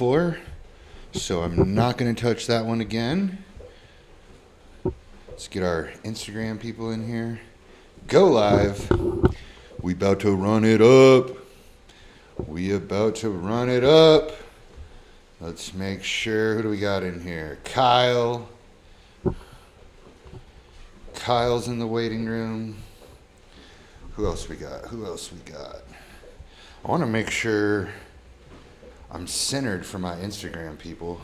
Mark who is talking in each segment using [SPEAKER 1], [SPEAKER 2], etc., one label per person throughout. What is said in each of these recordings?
[SPEAKER 1] before, so I'm not going to touch that one again. Let's get our Instagram people in here. Go live. We about to run it up. Let's make sure. Who do we got in here? Kyle. Kyle's in the waiting room. Who else we got? I want to make sure I'm centered for my Instagram people.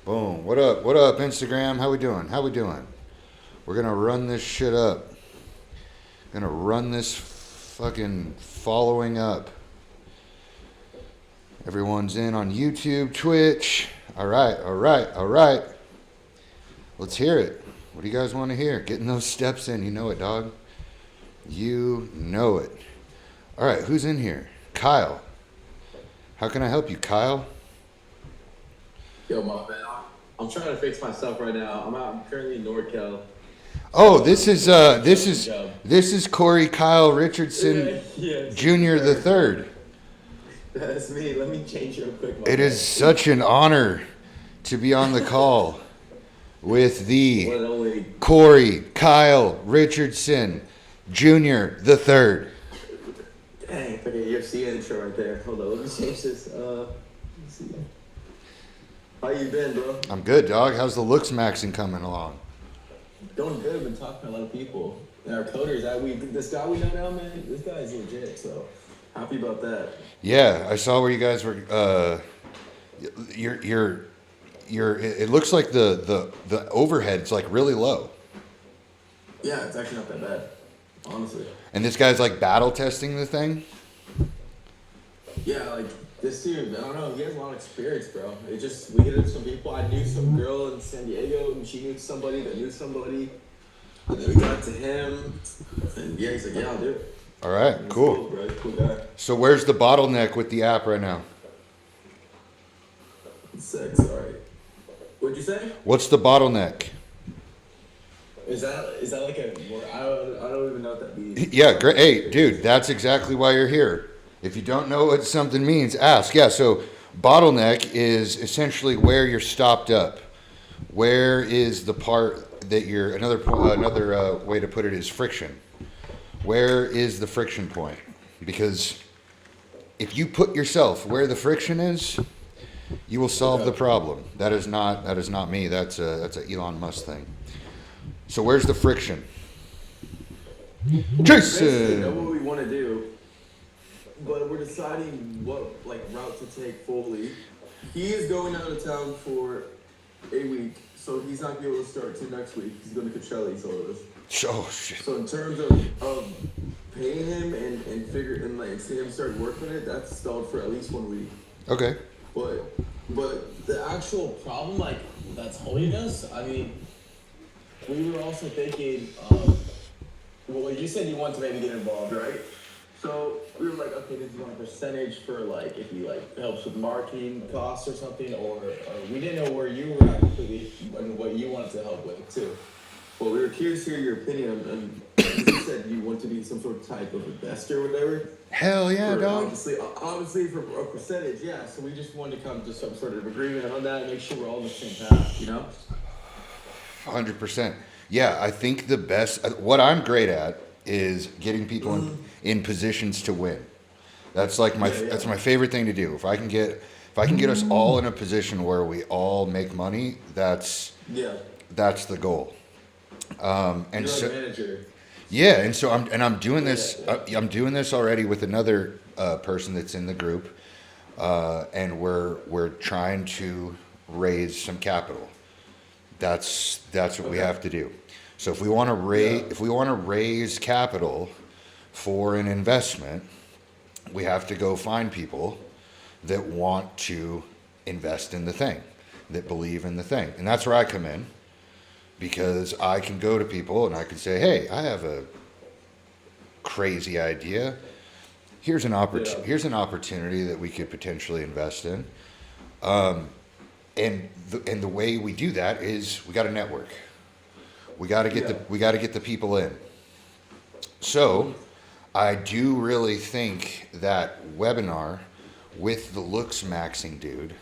[SPEAKER 1] Boom. What up, Instagram? How we doing? We're going to run this shit up. Going to run this fucking following up. Everyone's in on YouTube, Twitch. All right. Let's hear it. What do you guys want to hear? Getting those steps in. You know it, dog. You know it. All right, who's in here? Kyle. How can I help you, Kyle?
[SPEAKER 2] Yo, my man. I'm trying to fix my stuff right now. I'm currently in NorCal.
[SPEAKER 1] Oh, this is Corey Kyle Richardson Jr. the Third.
[SPEAKER 2] That's me. Let me change real quick.
[SPEAKER 1] It is such an honor to be on the call with the Corey Kyle Richardson Jr. the Third.
[SPEAKER 2] Dang, it's like a UFC intro right there. Hold on, let me change this. Let's see. How you been, bro?
[SPEAKER 1] I'm good, dog. How's the looks maxing coming along?
[SPEAKER 2] Going good. I've been talking to a lot of people. And our coders, this guy we know now, man, this guy is legit, so happy about that.
[SPEAKER 1] Yeah, I saw where you guys were. It looks like the overhead's like really low.
[SPEAKER 2] Yeah, it's actually not that bad, honestly.
[SPEAKER 1] And this guy's like battle testing the thing?
[SPEAKER 2] Yeah, like this dude, I don't know, he has a lot of experience, bro. We hit up some people. I knew some girl in San Diego, and she knew somebody that knew somebody. And then we got to him, and yeah, he's like, yeah, I'll do it.
[SPEAKER 1] All right, cool.
[SPEAKER 2] Bro. Cool guy.
[SPEAKER 1] So where's the bottleneck with the app right now?
[SPEAKER 2] Sick, sorry. What'd you say?
[SPEAKER 1] What's the bottleneck?
[SPEAKER 2] Is that like a? I don't even know what that means.
[SPEAKER 1] Yeah, great. Hey, dude, that's exactly why you're here. If you don't know what something means, ask. Yeah, so bottleneck is essentially where you're stopped up. Where is the part that you're? Another way to put it is friction. Where is the friction point? Because if you put yourself where the friction is, you will solve the problem. That is not me. That's a Elon Musk thing. So where's the friction? Jason!
[SPEAKER 2] We know what we want to do, but we're deciding what route to take fully. He is going out of town for a week, so he's not going to be able to start till next week. He's going to Coachella, he told us.
[SPEAKER 1] Oh shit.
[SPEAKER 2] So in terms of paying him and seeing him start working it, that's stalled for at least 1 week.
[SPEAKER 1] Okay.
[SPEAKER 2] But the actual problem, that's holding us, I mean, we were also thinking, well, you said you want to maybe get involved, right? So we were like, okay, did you want a percentage for if he helps with marketing costs or something, or we didn't know where you were at completely and what you wanted to help with too. Well, we were curious to hear your opinion, and you said you want to be some sort of type of investor or whatever.
[SPEAKER 1] Hell yeah, dog.
[SPEAKER 2] Obviously for a percentage, yeah. So we just wanted to come to some sort of agreement on that and make sure we're all on the same path, you know?
[SPEAKER 1] 100%. Yeah, I think the best, what I'm great at is getting people in positions to win. That's that's my favorite thing to do. If I can get us all in a position where we all make money, that's the goal. And
[SPEAKER 2] you're
[SPEAKER 1] so,
[SPEAKER 2] a manager.
[SPEAKER 1] Yeah, and so I'm doing this. I'm doing this already with another person that's in the group, and we're trying to raise some capital. That's what we have to do. So if we want to raise capital for an investment, we have to go find people that want to invest in the thing, that believe in the thing, and that's where I come in. Because I can go to people and I can say, hey, I have a crazy idea. Here's an opportunity that we could potentially invest in. And the way we do that is we got to network. We got to get the people in. So I do really think that webinar with the looks maxing dude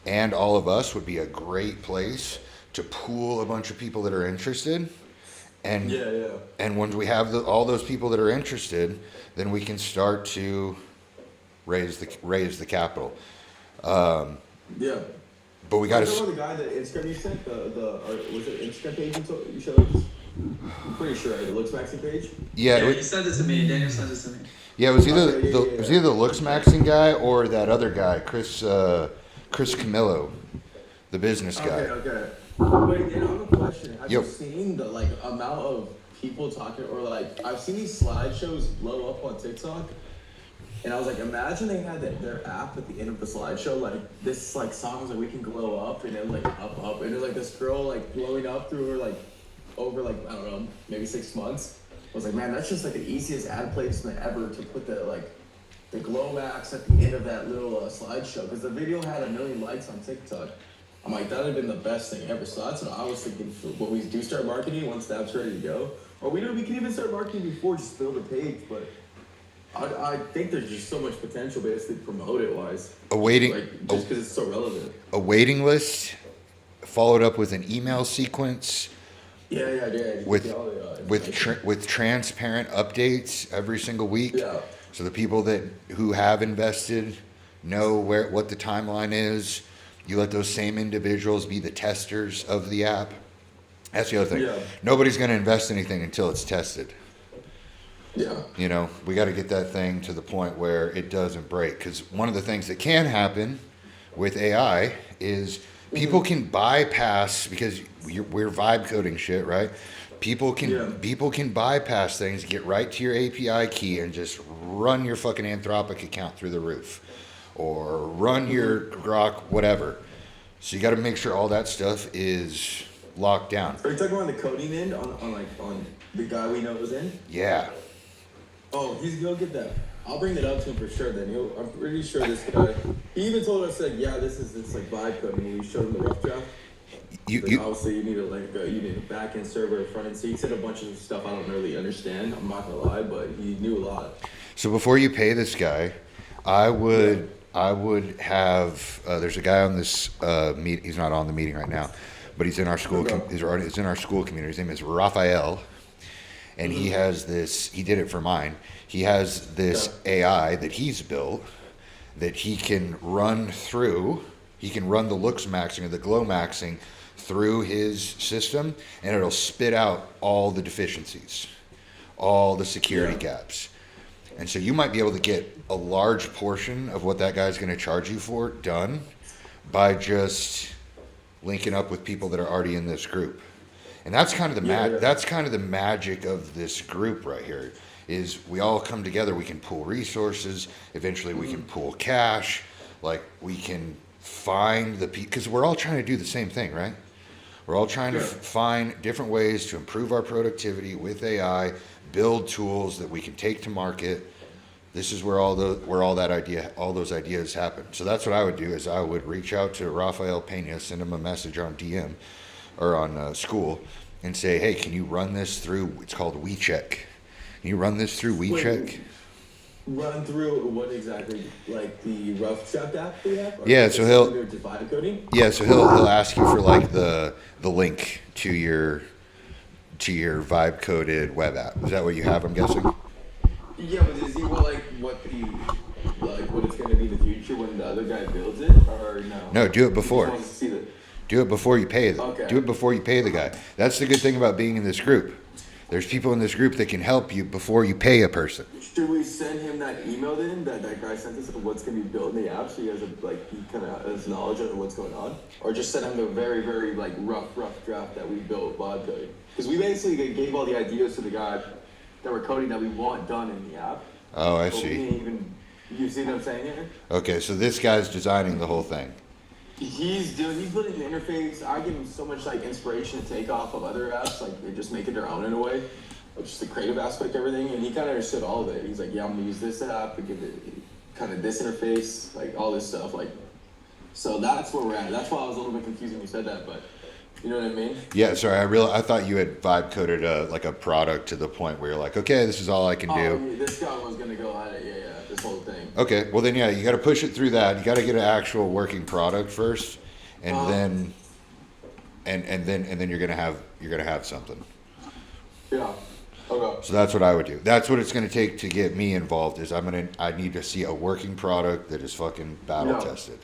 [SPEAKER 1] and all of us would be a great place to pool a bunch of people that are interested. And
[SPEAKER 2] Yeah.
[SPEAKER 1] and when we have all those people that are interested, then we can start to raise the capital.
[SPEAKER 2] Yeah.
[SPEAKER 1] But we
[SPEAKER 2] I
[SPEAKER 1] got
[SPEAKER 2] don't know
[SPEAKER 1] to.
[SPEAKER 2] the guy that Instagram you sent, was it Instagram page you showed us? I'm pretty sure it looks maxing page.
[SPEAKER 1] Yeah,
[SPEAKER 3] Yeah, he sent it to me. Daniel sent it to me.
[SPEAKER 1] yeah. It was either
[SPEAKER 2] Okay, yeah,
[SPEAKER 1] it was either the looks maxing guy or that other guy, Chris Camillo, the business guy.
[SPEAKER 2] Okay. Wait, Dan, I have a question. Have
[SPEAKER 1] Yep.
[SPEAKER 2] you seen the amount of people talking, or I've seen these slideshows blow up on TikTok, and I was like, imagine they had their app at the end of the slideshow, this songs that we can glow up, and then up, and there's this girl glowing up through her over I don't know, maybe 6 months. I was like, man, that's just the easiest ad placement ever to put the glow max at the end of that little slideshow, because the video had 1 million likes on TikTok. I'm like, that would have been the best thing ever. So that's what I was thinking for when we do start marketing, once the app's ready to go. Or we can even start marketing before, just build a page. But I think there's just so much potential basically promote it wise. Just because it's so relevant.
[SPEAKER 1] A waiting list, followed up with an email sequence.
[SPEAKER 2] Yeah.
[SPEAKER 1] With transparent updates every single week.
[SPEAKER 2] Yeah.
[SPEAKER 1] So the people who have invested know what the timeline is. You let those same individuals be the testers of the app. That's the other thing.
[SPEAKER 2] Yeah.
[SPEAKER 1] Nobody's going to invest anything until it's tested.
[SPEAKER 2] Yeah.
[SPEAKER 1] We got to get that thing to the point where it doesn't break. Because one of the things that can happen with AI is people can bypass, because we're vibe coding shit, right? People can bypass things, get right to your API key, and just run your fucking Anthropic account through the roof, or run your Grok, whatever. So you got to make sure all that stuff is locked down.
[SPEAKER 2] Are you talking about the coding end on the guy we know was in?
[SPEAKER 1] Yeah.
[SPEAKER 2] Oh, he'll get that. I'll bring that up to him for sure. Then I'm pretty sure this guy. He even told us this is vibe coding. When we showed him the rough draft. Obviously you need a back end server, a front end. So he said a bunch of stuff I don't really understand. I'm not gonna lie, but he knew a lot.
[SPEAKER 1] So before you pay this guy, I would have. There's a guy on this meet. He's not on the meeting right now, but he's in our school. He's in our school community. His name is Raphael, and he has this. He did it for mine. He has this AI that he's built that he can run through. He can run the looks maxing or the glow maxing through his system, and it'll spit out all the deficiencies, all the security gaps. And so you might be able to get a large portion of what that guy's going to charge you for done by just linking up with people that are already in this group. And that's kind of the magic of this group right here. Is we all come together, we can pool resources, eventually we can pool cash, we can find because we're all trying to do the same thing, right? We're all trying to find different ways to improve our productivity with AI, build tools that we can take to market. This is where all those ideas happen. So that's what I would do, is I would reach out to Rafael Pena, send him a message on DM or on school, and say, hey, can you run this through, it's called WeCheck. Can you run this through WeCheck?
[SPEAKER 2] Run through what exactly? The rough draft app we have?
[SPEAKER 1] Yeah, so he'll
[SPEAKER 2] vibe coding?
[SPEAKER 1] Yeah, so he'll ask you for the link to your vibe coded web app. Is that what you have, I'm guessing?
[SPEAKER 2] Yeah, but is he what it's gonna be in the future when the other guy builds it, or no?
[SPEAKER 1] No, do it before.
[SPEAKER 2] He wants to see the...
[SPEAKER 1] Do it before you pay
[SPEAKER 2] Okay.
[SPEAKER 1] Do it before you pay the guy. That's the good thing about being in this group. There's people in this group that can help you before you pay a person.
[SPEAKER 2] Should we send him that email then that guy sent us of what's gonna be built in the app, so he has he kind of has knowledge of what's going on, or just send him the very very rough draft that we built vibe coding? Because we basically gave all the ideas to the guy that we're coding that we want done in the app.
[SPEAKER 1] Oh, I
[SPEAKER 2] But
[SPEAKER 1] see.
[SPEAKER 2] You see what I'm saying here?
[SPEAKER 1] Okay, so this guy's designing the whole thing.
[SPEAKER 2] He's building the interface. I give him so much inspiration to take off of other apps, they just make it their own in a way, just the creative aspect, everything. And he kind of understood all of it. He's like, yeah, I'm gonna use this app to give it kind of this interface, all this stuff, So that's where we're at. That's why I was a little bit confused when you said that, but you know what I mean?
[SPEAKER 1] Yeah, sorry. I thought you had vibe coded a product to the point where you're like, okay, this is all I can do.
[SPEAKER 2] This guy was gonna go at it. Yeah. this whole thing.
[SPEAKER 1] Okay, well then, yeah, you got to push it through that. You got to get an actual working product first, and then, and then you're gonna have something.
[SPEAKER 2] Yeah. Okay.
[SPEAKER 1] So that's what I would do. That's what it's gonna take to get me involved. Is I need to see a working product that is fucking battle tested.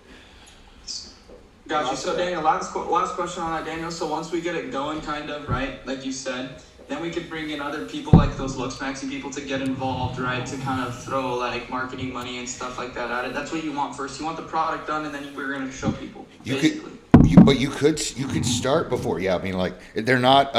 [SPEAKER 3] Got you. So Daniel, last question on that, Daniel. So once we get it going, kind of, right, like you said, then we could bring in other people like those Looks Maxi people to get involved, right, to kind of throw like marketing money and stuff like that at it. That's what you want first. You want the product done, and then we're gonna show people. Basically.
[SPEAKER 1] But you could start before. Yeah, I mean, like they're not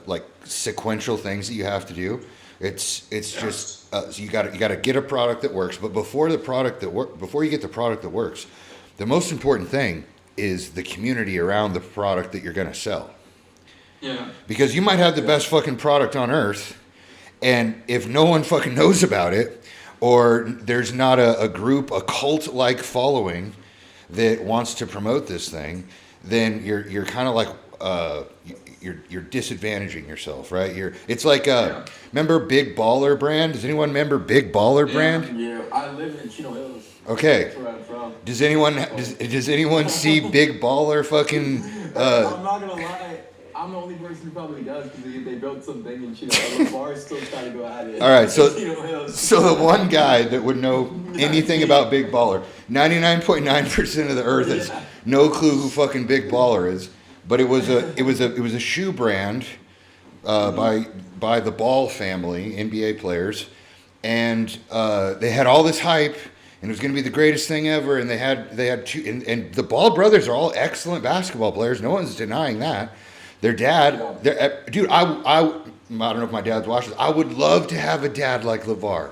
[SPEAKER 1] like sequential things that you have to do. It's just so you got to get a product that works. But before you get the product that works, the most important thing is the community around the product that you're going to sell.
[SPEAKER 3] Yeah.
[SPEAKER 1] Because you might have the best fucking product on earth, and if no one fucking knows about it, or there's not a group, a cult-like following that wants to promote this thing, then you're kind of like you're disadvantaging yourself, right? It's like remember Big Baller brand? Does anyone remember Big Baller brand?
[SPEAKER 2] Yeah, I live in Chino Hills.
[SPEAKER 1] Okay.
[SPEAKER 2] That's where I'm from.
[SPEAKER 1] Does anyone see Big Baller fucking?
[SPEAKER 2] I'm not gonna lie. I'm the only person who probably does because they built something in Chino. The bar is still trying to go at it.
[SPEAKER 1] All right, so
[SPEAKER 2] the
[SPEAKER 1] the one guy that would know anything about Big Baller, 99.9% of the earth has no clue who fucking Big Baller is. But it was a shoe brand by the Ball family, NBA players, and they had all this hype, and it was going to be the greatest thing ever. And they had two, and the Ball brothers are all excellent basketball players. No one's denying that. Their dad, dude, I don't know if my dad's watching this. I would love to have a dad like LeVar.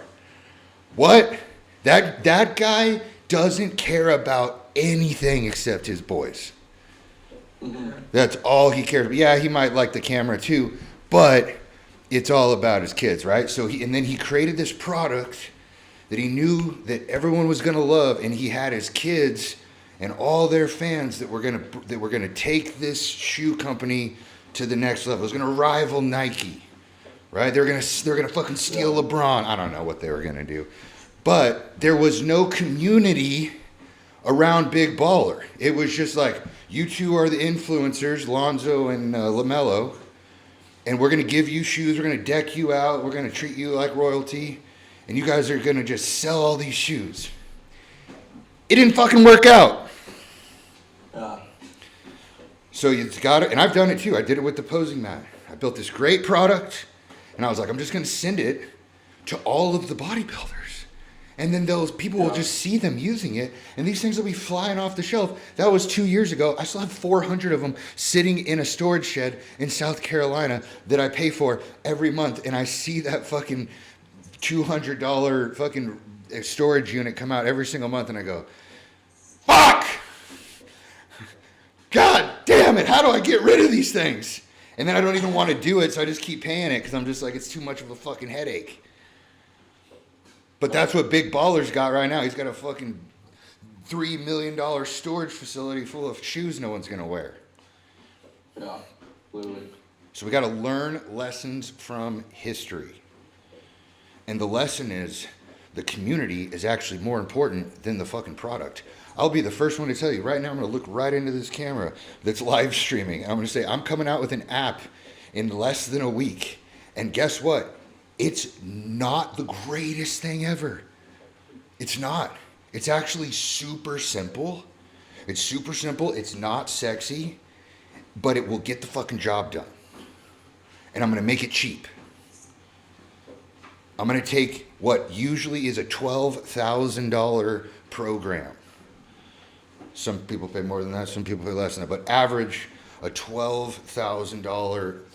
[SPEAKER 1] What? That guy doesn't care about anything except his boys. Mm-hmm. That's all he cares about. Yeah, he might like the camera too, but it's all about his kids, right? So then he created this product that he knew that everyone was going to love, and he had his kids and all their fans that were gonna take this shoe company to the next level. It was gonna rival Nike, right? They're gonna fucking steal LeBron. I don't know what they were gonna do, but there was no community around Big Baller. It was just like, you two are the influencers, Lonzo and LaMelo, and we're gonna give you shoes. We're gonna deck you out. We're gonna treat you like royalty, and you guys are gonna just sell all these shoes. It didn't fucking work out. So you've got it, and I've done it too. I did it with the posing mat. I built this great product, and I was like, I'm just going to send it to all of the bodybuilders. And then those people will just see them using it, and these things will be flying off the shelf. That was 2 years ago. I still have 400 of them sitting in a storage shed in South Carolina that I pay for every month, and I see that fucking $200 fucking storage unit come out every single month, and I go, fuck! God damn it, how do I get rid of these things? And then I don't even want to do it, so I just keep paying it because I'm just like, it's too much of a fucking headache. But that's what Big Baller's got right now. He's got a fucking $3 million storage facility full of shoes no one's going to wear.
[SPEAKER 2] Yeah, literally.
[SPEAKER 1] So we got to learn lessons from history. And the lesson is the community is actually more important than the fucking product. I'll be the first one to tell you right now. I'm going to look right into this camera that's live streaming. I'm going to say, I'm coming out with an app in less than a week. And guess what? It's not the greatest thing ever. It's not. It's actually super simple. It's super simple. It's not sexy, but it will get the fucking job done. And I'm going to make it cheap. I'm going to take what usually is a $12,000 program. Some people pay more than that, some people pay less than that, but average a $12,000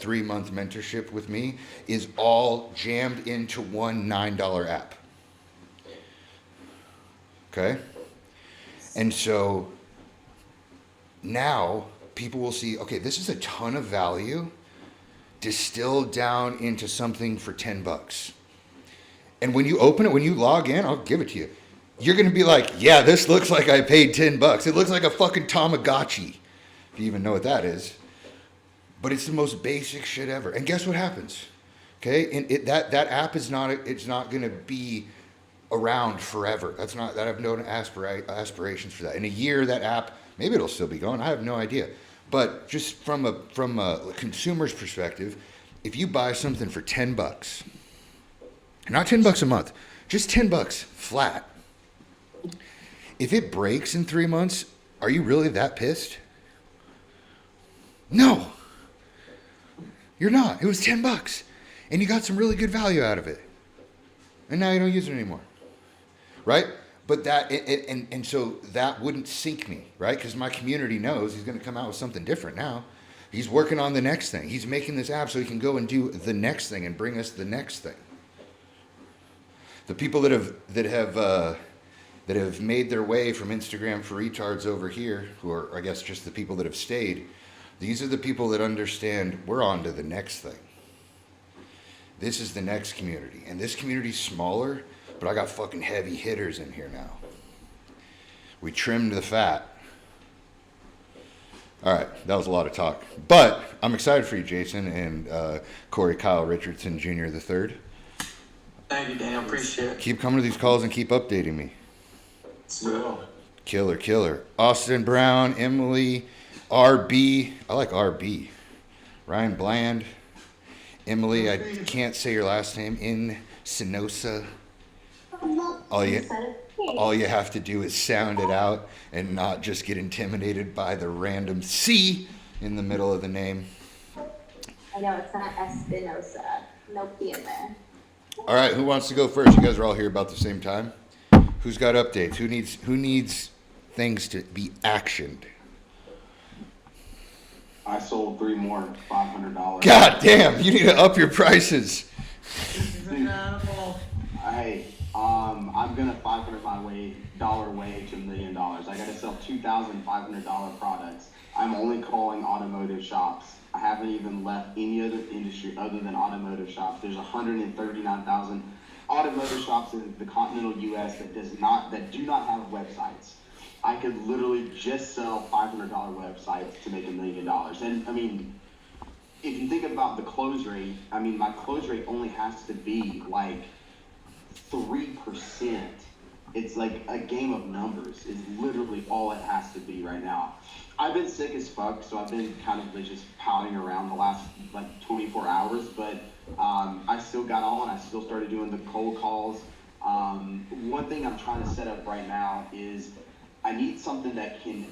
[SPEAKER 1] 3-month mentorship with me is all jammed into one $9 app. Okay? And so now people will see, okay, this is a ton of value distilled down into something for $10. And when you open it, when you log in, I'll give it to you. You're going to be like, yeah, this looks like I paid $10. It looks like a fucking Tamagotchi, if you even know what that is. But it's the most basic shit ever. And guess what happens? Okay, and that app is not, it's not going to be around forever. That's not, that I have no aspirations for that. In a year, that app, maybe it'll still be going. I have no idea. But just from a consumer's perspective, if you buy something for $10, not $10 a month, just $10 flat. If it breaks in 3 months, are you really that pissed? No, you're not. It was $10, and you got some really good value out of it, and now you don't use it anymore, right? But and so that wouldn't sink me, right? Because my community knows he's going to come out with something different now. He's working on the next thing. He's making this app so he can go and do the next thing and bring us the next thing. The people that have made their way from Instagram for retards over here, who are, I guess, just the people that have stayed, these are the people that understand we're on to the next thing. This is the next community. And this community's smaller, but I got fucking heavy hitters in here now. We trimmed the fat. All right, that was a lot of talk. But I'm excited for you, Jason, and Corey Kyle Richardson Jr. the third.
[SPEAKER 3] Thank you, Daniel. Appreciate it.
[SPEAKER 1] Keep coming to these calls and keep updating me.
[SPEAKER 2] Well,
[SPEAKER 1] Killer. Austin Brown, Emily, RB. I like RB. Ryan Bland. Emily, I can't say your last name. In Sinosa. All you have to do is sound it out and not just get intimidated by the random C in the middle of the name.
[SPEAKER 4] I know it's not Espinosa. No P in there.
[SPEAKER 1] All right, who wants to go first? You guys are all here about the same time. Who's got updates? Who needs things to be actioned?
[SPEAKER 5] I sold 3 more, $500.
[SPEAKER 1] God damn, you need to up your prices.
[SPEAKER 5] I'm gonna $500 my way to $1 million. I gotta sell $2,500 products. I'm only calling automotive shops. I haven't even left any other industry other than automotive shops. There's 139,000 automotive shops in the continental U.S. that do not have websites. I could literally just sell $500 websites to make $1 million. And I mean, if you think about the close rate, I mean, my close rate only has to be like 3%. It's like a game of numbers is literally all it has to be right now. I've been sick as fuck, so I've been kind of just pouting around the last like 24 hours, but I still got on. I still started doing the cold calls. One thing I'm trying to set up right now is I need something that can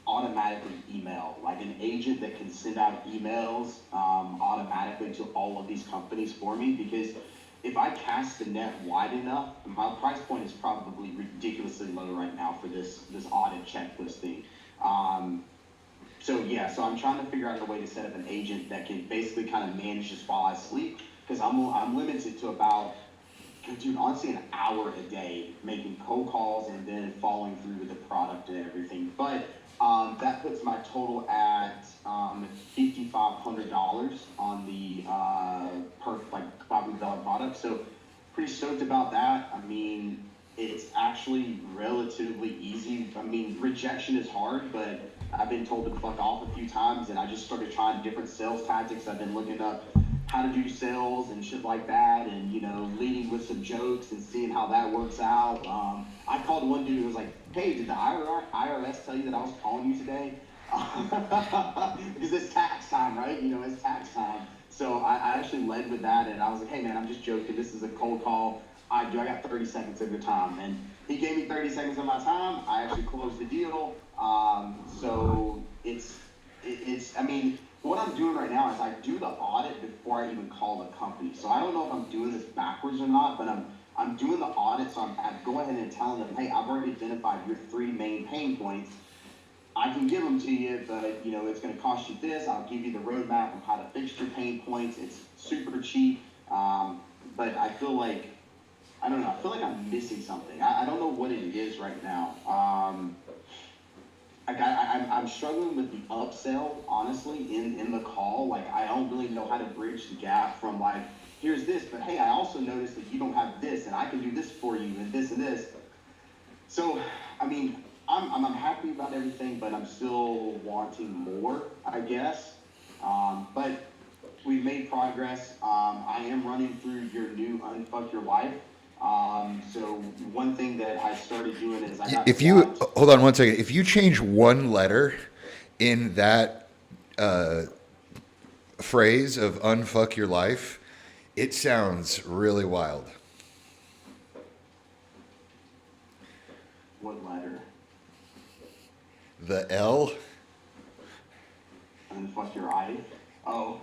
[SPEAKER 5] automatically email, like an agent that can send out emails automatically to all of these companies for me, because if I cast the net wide enough, my price point is probably ridiculously low right now for this audit checklist thing. So I'm trying to figure out a way to set up an agent that can basically kind of manage this while I sleep, because I'm limited to about, dude, honestly, an hour a day making cold calls and then following through with the product and everything. But that puts my total at $5,500 on the per like $500 product. So pretty stoked about that. I mean, it's actually relatively easy. I mean, rejection is hard, but I've been told to fuck off a few times, and I just started trying different sales tactics. I've been looking up how to do sales and shit like that, and leading with some jokes and seeing how that works out. I called one dude who was like, "Hey, did the IRS tell you that I was calling you today?" Because it's tax time, right? It's tax time. So I actually led with that, and I was like, "Hey man, I'm just joking. This is a cold call. I got 30 seconds of your time." And he gave me 30 seconds of my time. I actually closed the deal. So it's I mean, what I'm doing right now is I do the audit before I even call the company. So I don't know if I'm doing this backwards or not, but I'm doing the audit, so I'm going ahead and telling them, "Hey, I've already identified your 3 main pain points. I can give them to you, but it's going to cost you this. I'll give you the roadmap of how to fix your pain points. It's super cheap." But I feel like, I don't know, I feel like I'm missing something. I don't know what it is right now. I'm struggling with the upsell, honestly, in the call. Like, I don't really know how to bridge the gap from like, here's this, but hey, I also noticed that you don't have this, and I can do this for you, and this and this. So, I mean, I'm happy about everything, but I'm still wanting more, I guess. But we've made progress. I am running through your new Unfuck Your Life. So one thing that I started doing is I got
[SPEAKER 1] If you
[SPEAKER 5] swapped.
[SPEAKER 1] hold on one second, if you change one letter in that phrase of "unfuck your life," it sounds really wild.
[SPEAKER 5] What letter?
[SPEAKER 1] The L.
[SPEAKER 5] Unfuck your life. Oh.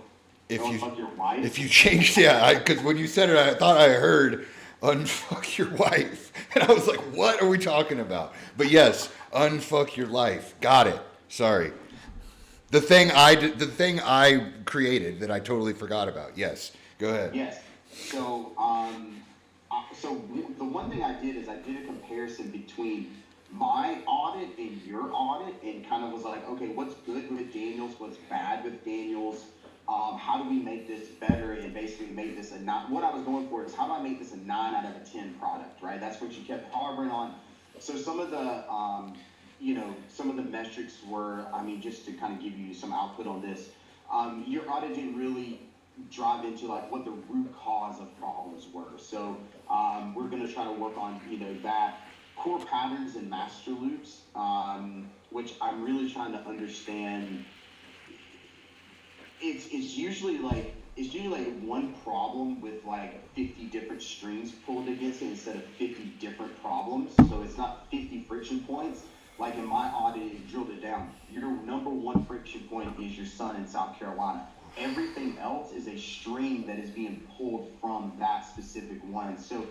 [SPEAKER 1] If you
[SPEAKER 5] Unfuck your wife.
[SPEAKER 1] if you changed, yeah, because when you said it, I thought I heard "unfuck your wife," and I was like, "What are we talking about?" But yes, "unfuck your life." Got it. Sorry. The thing I created that I totally forgot about. Yes. Go ahead.
[SPEAKER 5] Yes. So, the one thing I did is I did a comparison between my audit and your audit, and kind of was like, okay, what's good with Daniels, what's bad with Daniels, how do we make this better, and basically make this a 9. What I was going for is how do I make this a 9 out of a 10 product, right? That's what you kept harboring on. So some of the some of the metrics were, I mean, just to kind of give you some output on this, your audit didn't really drive into like what the root cause of problems were. So we're going to try to work on that core patterns and master loops, which I'm really trying to understand. It's usually like one problem with like 50 different strings pulled against it instead of 50 different problems. So it's not 50 friction points. Like in my audit, it drilled it down. Your number one friction point is your son in South Carolina. Everything else is a string that is being pulled from that specific one. So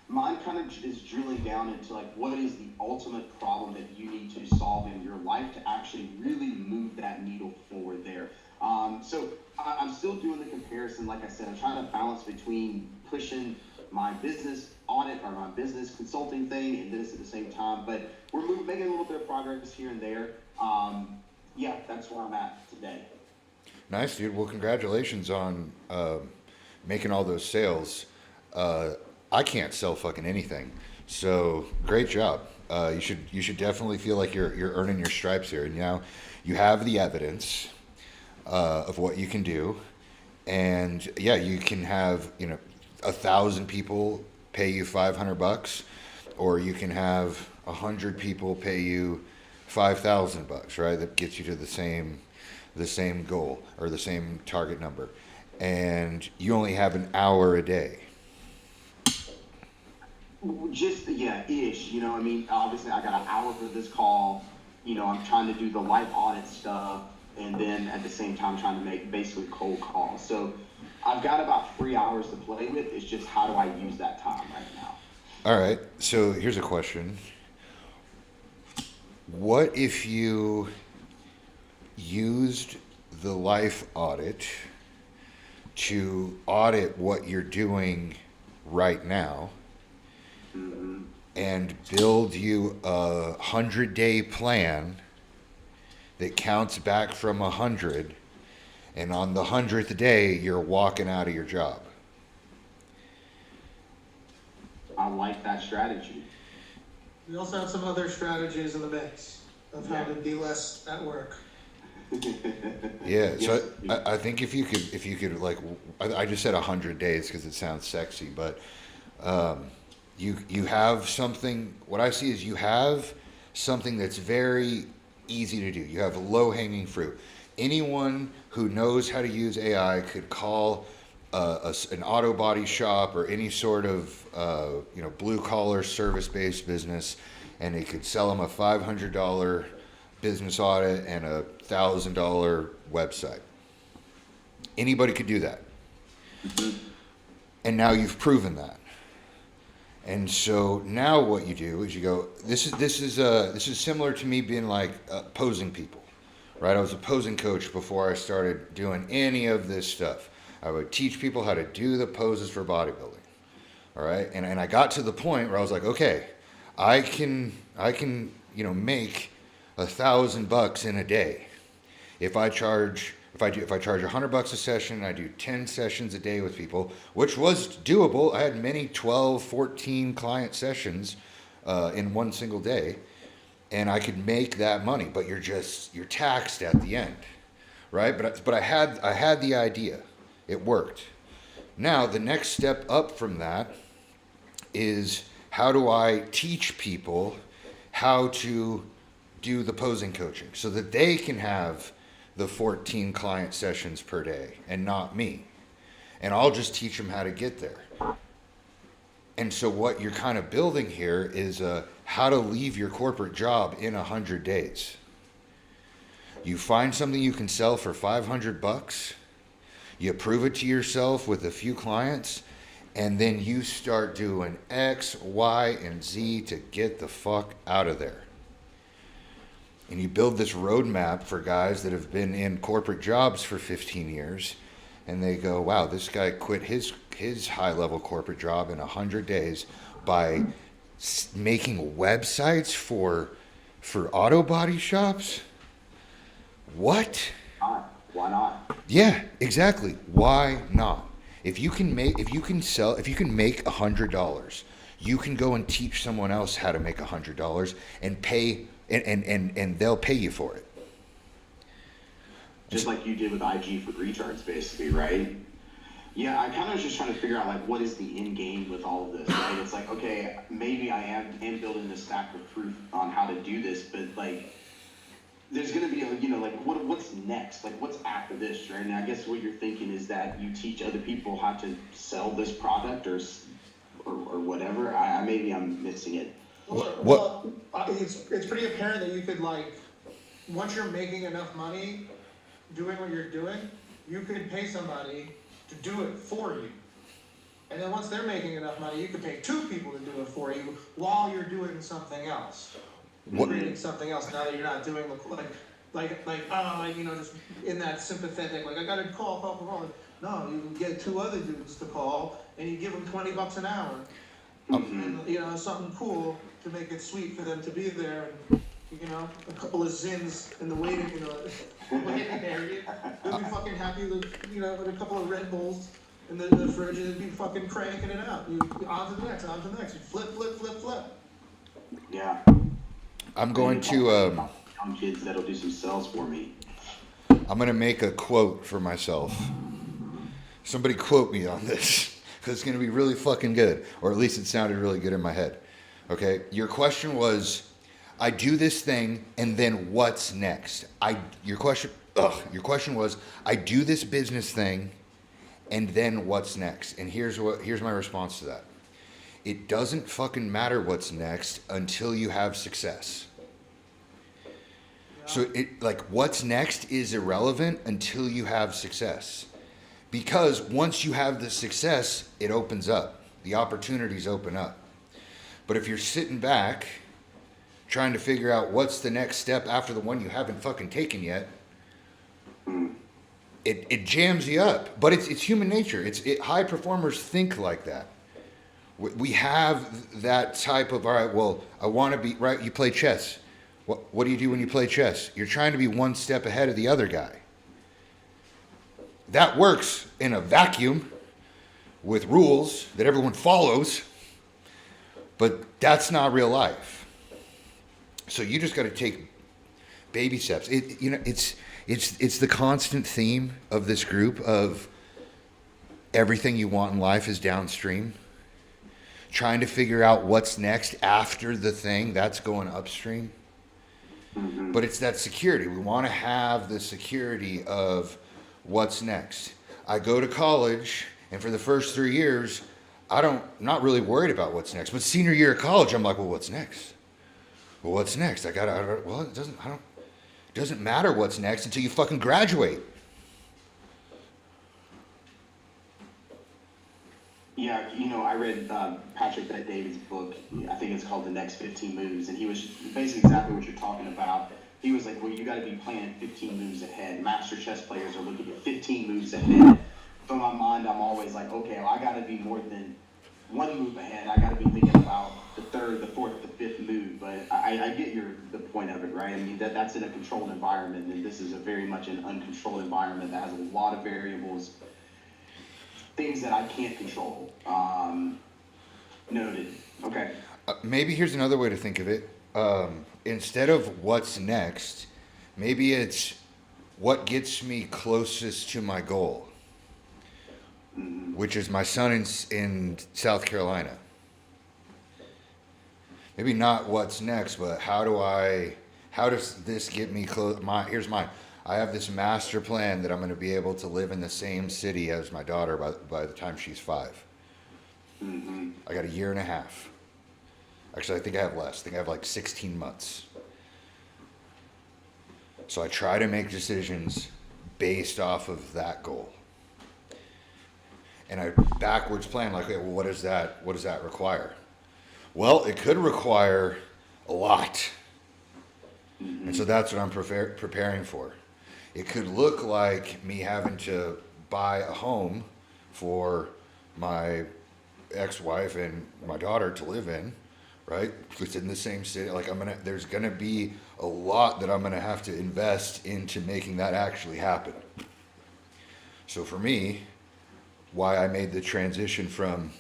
[SPEAKER 5] mine kind of is drilling down into like what is the ultimate problem that you need to solve in your life to actually really move that needle forward there. So I'm still doing the comparison. Like I said, I'm trying to balance between pushing my business audit or my business consulting thing and this at the same time. But we're making a little bit of progress here and there. Yeah, that's where I'm at today.
[SPEAKER 1] Nice, dude. Well, congratulations on making all those sales. I can't sell fucking anything, so great job. You should definitely feel like you're earning your stripes here. And now you have the evidence of what you can do, and yeah, you can have 1,000 people pay you $500, or you can have 100 people pay you $5,000, right? That gets you to the same goal or the same target number, and you only have an hour a day.
[SPEAKER 5] Just ish. I mean, obviously I got an hour for this call. I'm trying to do the live audit stuff, and then at the same time trying to make basically cold calls. So I've got about 3 hours to play with. It's just how do I use that time right now?
[SPEAKER 1] All right. So here's a question. What if you used the life audit to audit what you're doing right now and build you a 100-day plan that counts back from 100, and on the 100th day you're walking out of your job?
[SPEAKER 5] I like that strategy.
[SPEAKER 6] We also have some other strategies in the mix of how to be less at work.
[SPEAKER 1] Yeah, so I think if you could like, I just said 100 days because it sounds sexy, but you have something. What I see is you have something that's very easy to do. You have low-hanging fruit. Anyone who knows how to use AI could call an auto body shop or any sort of blue-collar service-based business, and they could sell them a $500 business audit and a $1,000 website. Anybody could do that. And now you've proven that. And so now what you do is you go, this is similar to me being like posing people, right? I was a posing coach before I started doing any of this stuff. I would teach people how to do the poses for bodybuilding. All right. And I got to the point where I was like, okay, I can make $1,000 in a day. If I charge $100 a session, I do 10 sessions a day with people, which was doable. I had many 12, 14 client sessions in one single day, and I could make that money. But you're taxed at the end, right? But I had the idea, It worked. Now, the next step up from that is how do I teach people how to do the posing coaching so that they can have the 14 client sessions per day and not me. And I'll just teach them how to get there. And so what you're kind of building here is how to leave your corporate job in 100 days. You find something you can sell for $500, you prove it to yourself with a few clients, and then you start doing X, Y, and Z to get the fuck out of there. And you build this roadmap for guys that have been in corporate jobs for 15 years, and they go, wow, this guy quit his high-level corporate job in 100 days by making websites for auto body shops? What?
[SPEAKER 5] Why not?
[SPEAKER 1] Yeah, exactly. Why not? If you can make $100, you can go and teach someone else how to make $100 and pay, and they'll pay you for it.
[SPEAKER 5] Just like you did with IG for retards, basically, right? Yeah, I kind of was just trying to figure out, like, what is the end game with all of this, right? It's like, okay, maybe I am building a stack of proof on how to do this, but, like, there's going to be, what's next? Like, what's after this, right? And I guess what you're thinking is that you teach other people how to sell this product or whatever. Maybe I'm missing it.
[SPEAKER 6] Well, it's pretty apparent that you could, like, once you're making enough money doing what you're doing, you could pay somebody to do it for you. And then once they're making enough money, you could pay 2 people to do it for you while you're doing something else. Creating something else now that you're not doing just in that sympathetic, like, I got to call. No, you can get 2 other dudes to call, and you give them $20 an hour. And, something cool to make it sweet for them to be there. And, a couple of zins in the waiting area. They'll be fucking happy with, with a couple of Red Bulls in the fridge, and they'd be fucking cranking it out. On to the next. You flip.
[SPEAKER 5] Yeah.
[SPEAKER 1] I'm going to
[SPEAKER 5] young kids that'll do some sales for me.
[SPEAKER 1] I'm going to make a quote for myself. Somebody quote me on this, because it's going to be really fucking good, or at least it sounded really good in my head. Okay, your question was, I do this thing, and then what's next? Your question was, I do this business thing, and then what's next? And here's my response to that. It doesn't fucking matter what's next until you have success. So what's next is irrelevant until you have success. Because once you have the success, it opens up. The opportunities open up. But if you're sitting back trying to figure out what's the next step after the one you haven't fucking taken yet, it jams you up. But it's human nature. High performers think like that. We have that type of, all right, well, I want to be, right, you play chess. What do you do when you play chess? You're trying to be one step ahead of the other guy. That works in a vacuum with rules that everyone follows, but that's not real life. So you just got to take baby steps. It's the constant theme of this group of everything you want in life is downstream. Trying to figure out what's next after the thing, that's going upstream. Mm-hmm. But it's that security. We want to have the security of what's next. I go to college, and for the first 3 years, I'm not really worried about what's next. But senior year of college, I'm like, well, what's next? It doesn't matter what's next until you fucking graduate.
[SPEAKER 5] Yeah, I read Patrick Bet-David's book. I think it's called The Next 15 Moves, and he was basically exactly what you're talking about. He was like, well, you got to be planning 15 moves ahead. Master chess players are looking at 15 moves ahead. So in my mind, I'm always like, okay, well, I got to be more than 1 move ahead. I got to be thinking about the 3rd, the 4th, the 5th move. But I get the point of it, right? I mean, that's in a controlled environment, and this is a very much an uncontrolled environment that has a lot of variables, things that I can't control. Noted. Okay.
[SPEAKER 1] Maybe here's another way to think of it. Instead of what's next, maybe it's what gets me closest to my goal. which is my son in South Carolina. Maybe not what's next, but how does this get me close? Here's mine. I have this master plan that I'm going to be able to live in the same city as my daughter by the time she's 5. I got a year and a half. Actually, I think I have less. I think I have like 16 months. So I try to make decisions based off of that goal. And I backwards plan like, okay, well, what does that require? Well, it could require a lot. And so that's what I'm preparing for. It could look like me having to buy a home for my ex-wife and my daughter to live in, right? It's in the same city. Like there's gonna be a lot that I'm gonna have to invest into making that actually happen. So for me, why I made the transition from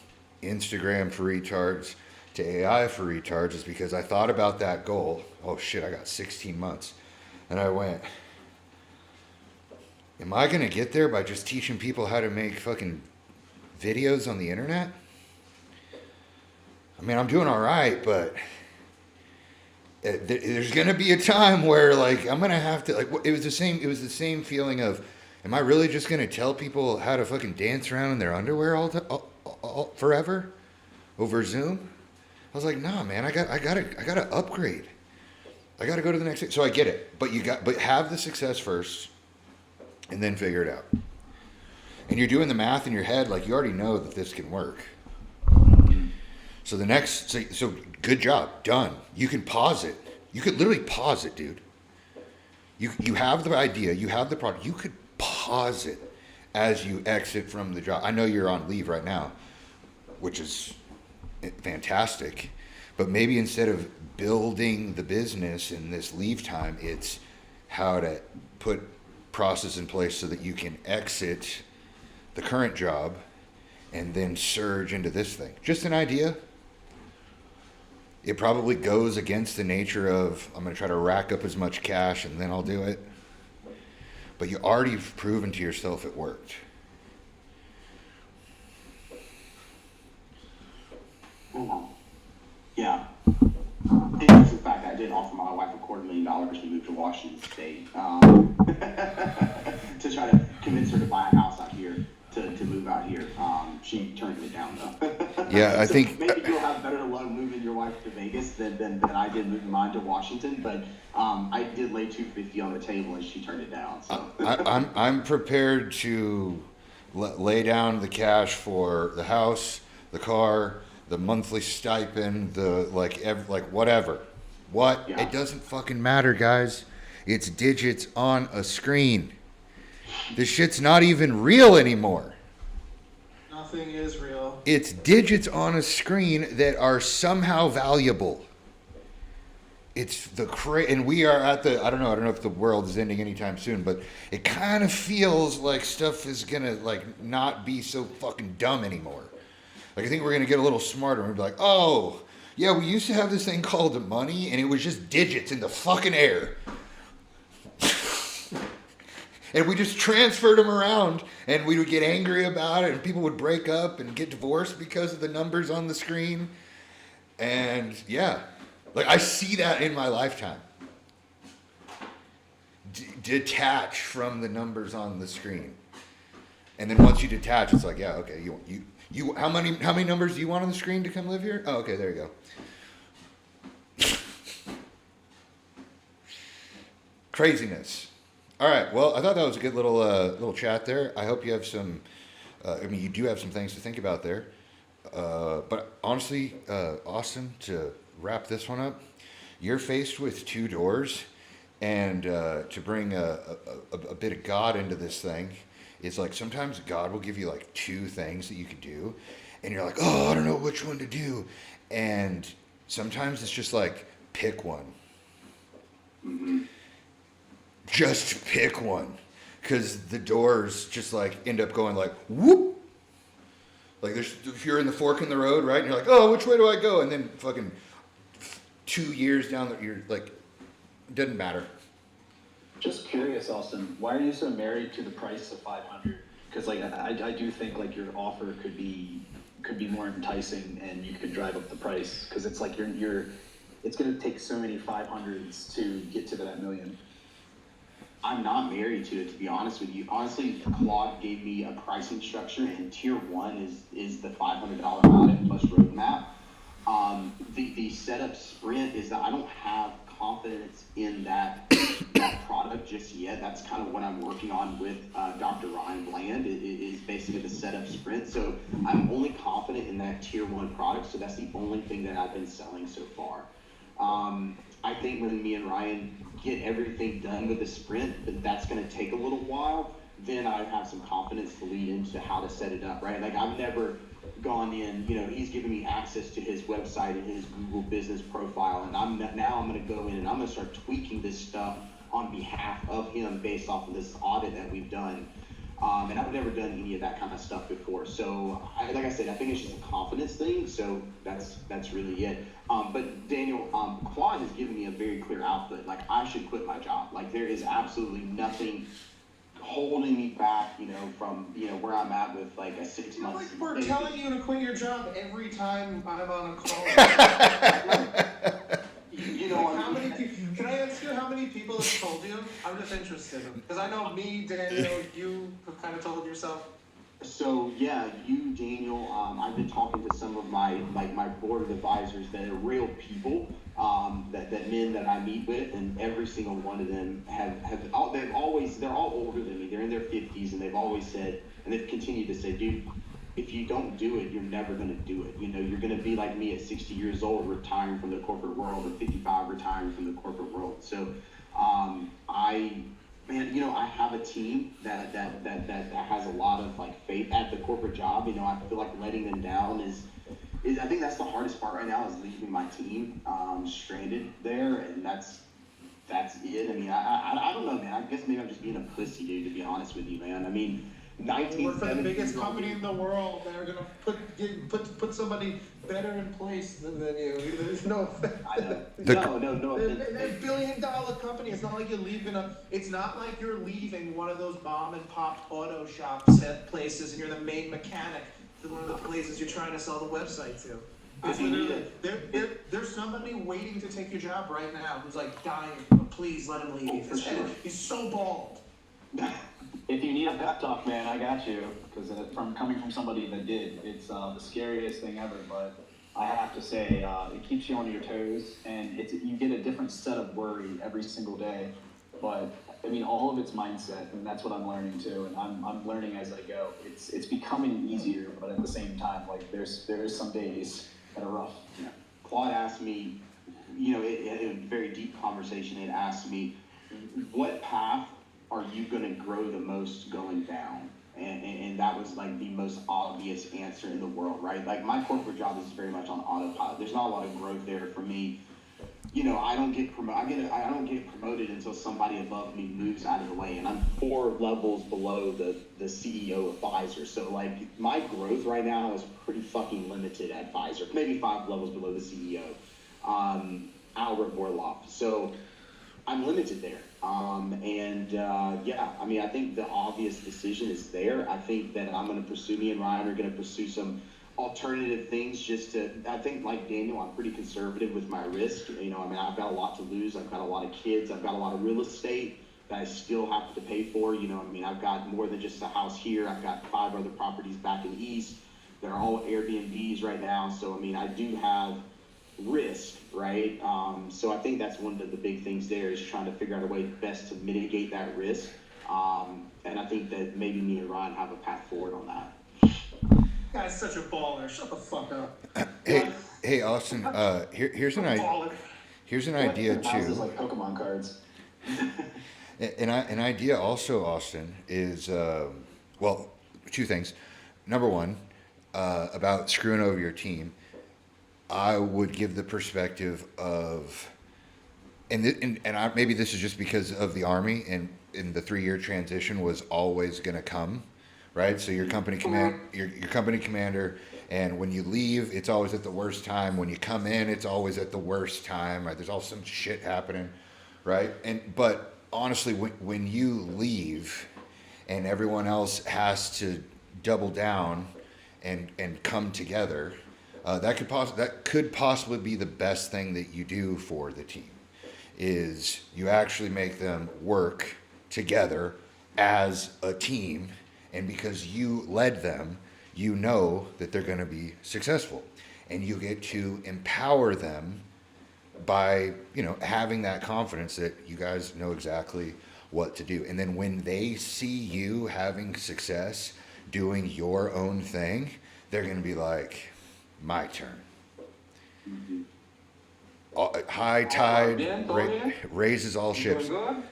[SPEAKER 1] Instagram for retards to AI for retards is because I thought about that goal. Oh shit, I got 16 months. And I went, am I gonna get there by just teaching people how to make fucking videos on the internet? I mean, I'm doing all right, but there's gonna be a time where like I'm gonna have to like. It was the same feeling of, am I really just gonna tell people how to fucking dance around in their underwear all forever over Zoom? I was like, nah, man, I gotta upgrade. I gotta go to the next thing. So I get it, but have the success first, and then figure it out. And you're doing the math in your head, like you already know that this can work. So so good job, done. You can pause it. You could literally pause it, dude. You have the idea, you have the product. You could pause it as you exit from the job. I know you're on leave right now, which is fantastic. But maybe instead of building the business in this leave time, it's how to put process in place so that you can exit the current job and then surge into this thing. Just an idea. It probably goes against the nature of, I'm going to try to rack up as much cash and then I'll do it. But you already proven to yourself it worked.
[SPEAKER 5] Yeah. It is the fact that I did offer my wife $250,000 to move to Washington State to try to convince her to buy a house out here, to move out here. She turned it down though.
[SPEAKER 1] Yeah, I
[SPEAKER 5] so
[SPEAKER 1] think
[SPEAKER 5] maybe you'll have better luck moving your wife to Vegas than I did moving mine to Washington. But I did lay $250 on the table and she turned it down. So
[SPEAKER 1] I'm prepared to lay down the cash for the house, the car, the monthly stipend, the whatever.
[SPEAKER 5] Yeah.
[SPEAKER 1] It doesn't fucking matter, guys. It's digits on a screen. This shit's not even real anymore.
[SPEAKER 6] Nothing is real.
[SPEAKER 1] It's digits on a screen that are somehow valuable. It's and we are at the, I don't know if the world is ending anytime soon, but it kind of feels like stuff is gonna like not be so fucking dumb anymore. Like I think we're gonna get a little smarter and we'll be like, oh, yeah, we used to have this thing called money and it was just digits in the fucking air. And we just transferred them around and we would get angry about it and people would break up and get divorced because of the numbers on the screen. And yeah, like I see that in my lifetime. Detach from the numbers on the screen. And then once you detach, it's like, yeah, okay, you how many numbers do you want on the screen to come live here? Oh, okay, there you go. Craziness. All right. Well, I thought that was a good little chat there. I hope you have some. You do have some things to think about there. But honestly, Austin, to wrap this one up, you're faced with 2 doors, and to bring a bit of God into this thing, it's like sometimes God will give you like 2 things that you can do, and you're like, oh, I don't know which one to do, and sometimes it's just like pick one.
[SPEAKER 5] mm-hmm.
[SPEAKER 1] Just pick one, because the doors just like end up going like whoop. Like if you're in the fork in the road, right, and you're like, oh, which way do I go? And then fucking 2 years down, you're like, it doesn't matter.
[SPEAKER 7] Just curious, Austin, why are you so married to the price of 500? because like I do think like your offer could be more enticing, and you could drive up the price, because it's like it's going to take so many 500s to get to that million.
[SPEAKER 5] I'm not married to it, to be honest with you. Honestly, Claude gave me a pricing structure, and tier 1 is the $500 audit plus roadmap. The setup sprint is that I don't have confidence in that product just yet. That's kind of what I'm working on with Dr. Ryan Bland. It is basically the setup sprint. So I'm only confident in that tier 1 product. So that's the only thing that I've been selling so far. I think when me and Ryan get everything done with the sprint, but that's going to take a little while, then I have some confidence to lead into how to set it up, right? Like I've never gone in, he's given me access to his website and his Google business profile, and I'm going to go in and I'm going to start tweaking this stuff on behalf of him based off of this audit that we've done. And I've never done any of that kind of stuff before. So, like I said, I think it's just a confidence thing. So that's really it. But Daniel, Claude has given me a very clear output. Like I should quit my job. Like there is absolutely nothing holding me back, from where I'm at with like a 6 months.
[SPEAKER 6] Like we're telling you to quit your job every time I'm on a call. Like how many people? Can I ask you how many people have told you? I'm just interested because I know me, Daniel, you have kind of told yourself.
[SPEAKER 5] So yeah, you, Daniel, I've been talking to some of my board of advisors that are real people, that men that I meet with, and every single one of them they're all older than me. They're in their 50s, and they've always said, and they've continued to say, dude, if you don't do it, you're never going to do it. You're going to be like me at 60 years old, retiring from the corporate world, or 55, retiring from the corporate world. So, I have a team that has a lot of like faith at the corporate job. I feel like letting them down is I think that's the hardest part right now, is leaving my team stranded there, and that's it. I mean, I don't know, man. I guess maybe I'm just being a pussy, dude, to be honest with you, man. I mean,
[SPEAKER 6] Work for the biggest company in the world. They're gonna put somebody better in place than you. There's no.
[SPEAKER 5] I know. No.
[SPEAKER 6] They're $1 billion company. It's not like you're leaving It's not like you're leaving one of those mom and pop auto shops at places, and you're the main mechanic to one of the places you're trying to sell the website to. It's literally, there's somebody waiting to take your job right now who's like dying. Please let him leave.
[SPEAKER 5] For sure.
[SPEAKER 6] He's so bald.
[SPEAKER 7] If you need a pep talk, man, I got you. Because coming from somebody that did, it's the scariest thing ever. But I have to say, it keeps you on your toes, and you get a different set of worry every single day. But I mean, all of it's mindset, and that's what I'm learning too. And I'm learning as I go. It's becoming easier, but at the same time, like there's some days that are rough.
[SPEAKER 5] Yeah. Claude asked me, in a very deep conversation, it asked me, what path are you going to grow the most going down? And that was like the most obvious answer in the world, right? Like my corporate job is very much on autopilot. There's not a lot of growth there for me. I don't get promoted until somebody above me moves out of the way, and I'm 4 levels below the CEO of Pfizer. So like my growth right now is pretty fucking limited at Pfizer. Maybe 5 levels below the CEO, Albert Borloff. So I'm limited there. I think the obvious decision is there. I think that me and Ryan are going to pursue some alternative things I think like Daniel, I'm pretty conservative with my risk. I've got a lot to lose. I've got a lot of kids. I've got a lot of real estate that I still have to pay for. I've got more than just a house here. I've got 5 other properties back in the East. They're all Airbnbs right now. So, I do have risk, right? So I think that's one of the big things there, is trying to figure out a way best to mitigate that risk. And I think that maybe me and Ryan have a path forward on that.
[SPEAKER 6] Guy's such a baller. Shut the fuck up.
[SPEAKER 1] Hey, Austin. Here's an idea. Here's an idea
[SPEAKER 7] Houses
[SPEAKER 1] too.
[SPEAKER 7] like Pokemon cards.
[SPEAKER 1] An idea also, Austin, is 2 things. Number one, about screwing over your team. I would give the perspective of, maybe this is just because of the Army, and the 3-year transition was always going to come, right? So your company commander, and when you leave, it's always at the worst time. When you come in, it's always at the worst time, right? There's all some shit happening, right? But honestly, when you leave, and everyone else has to double down and come together, that could possibly be the best thing that you do for the team. Is you actually make them work together as a team, and because you led them, you know that they're going to be successful, and you get to empower them by having that confidence that you guys know exactly what to do. And then when they see you having success doing your own thing, they're going to be like, my turn. High tide raises all ships.
[SPEAKER 8] Doing good?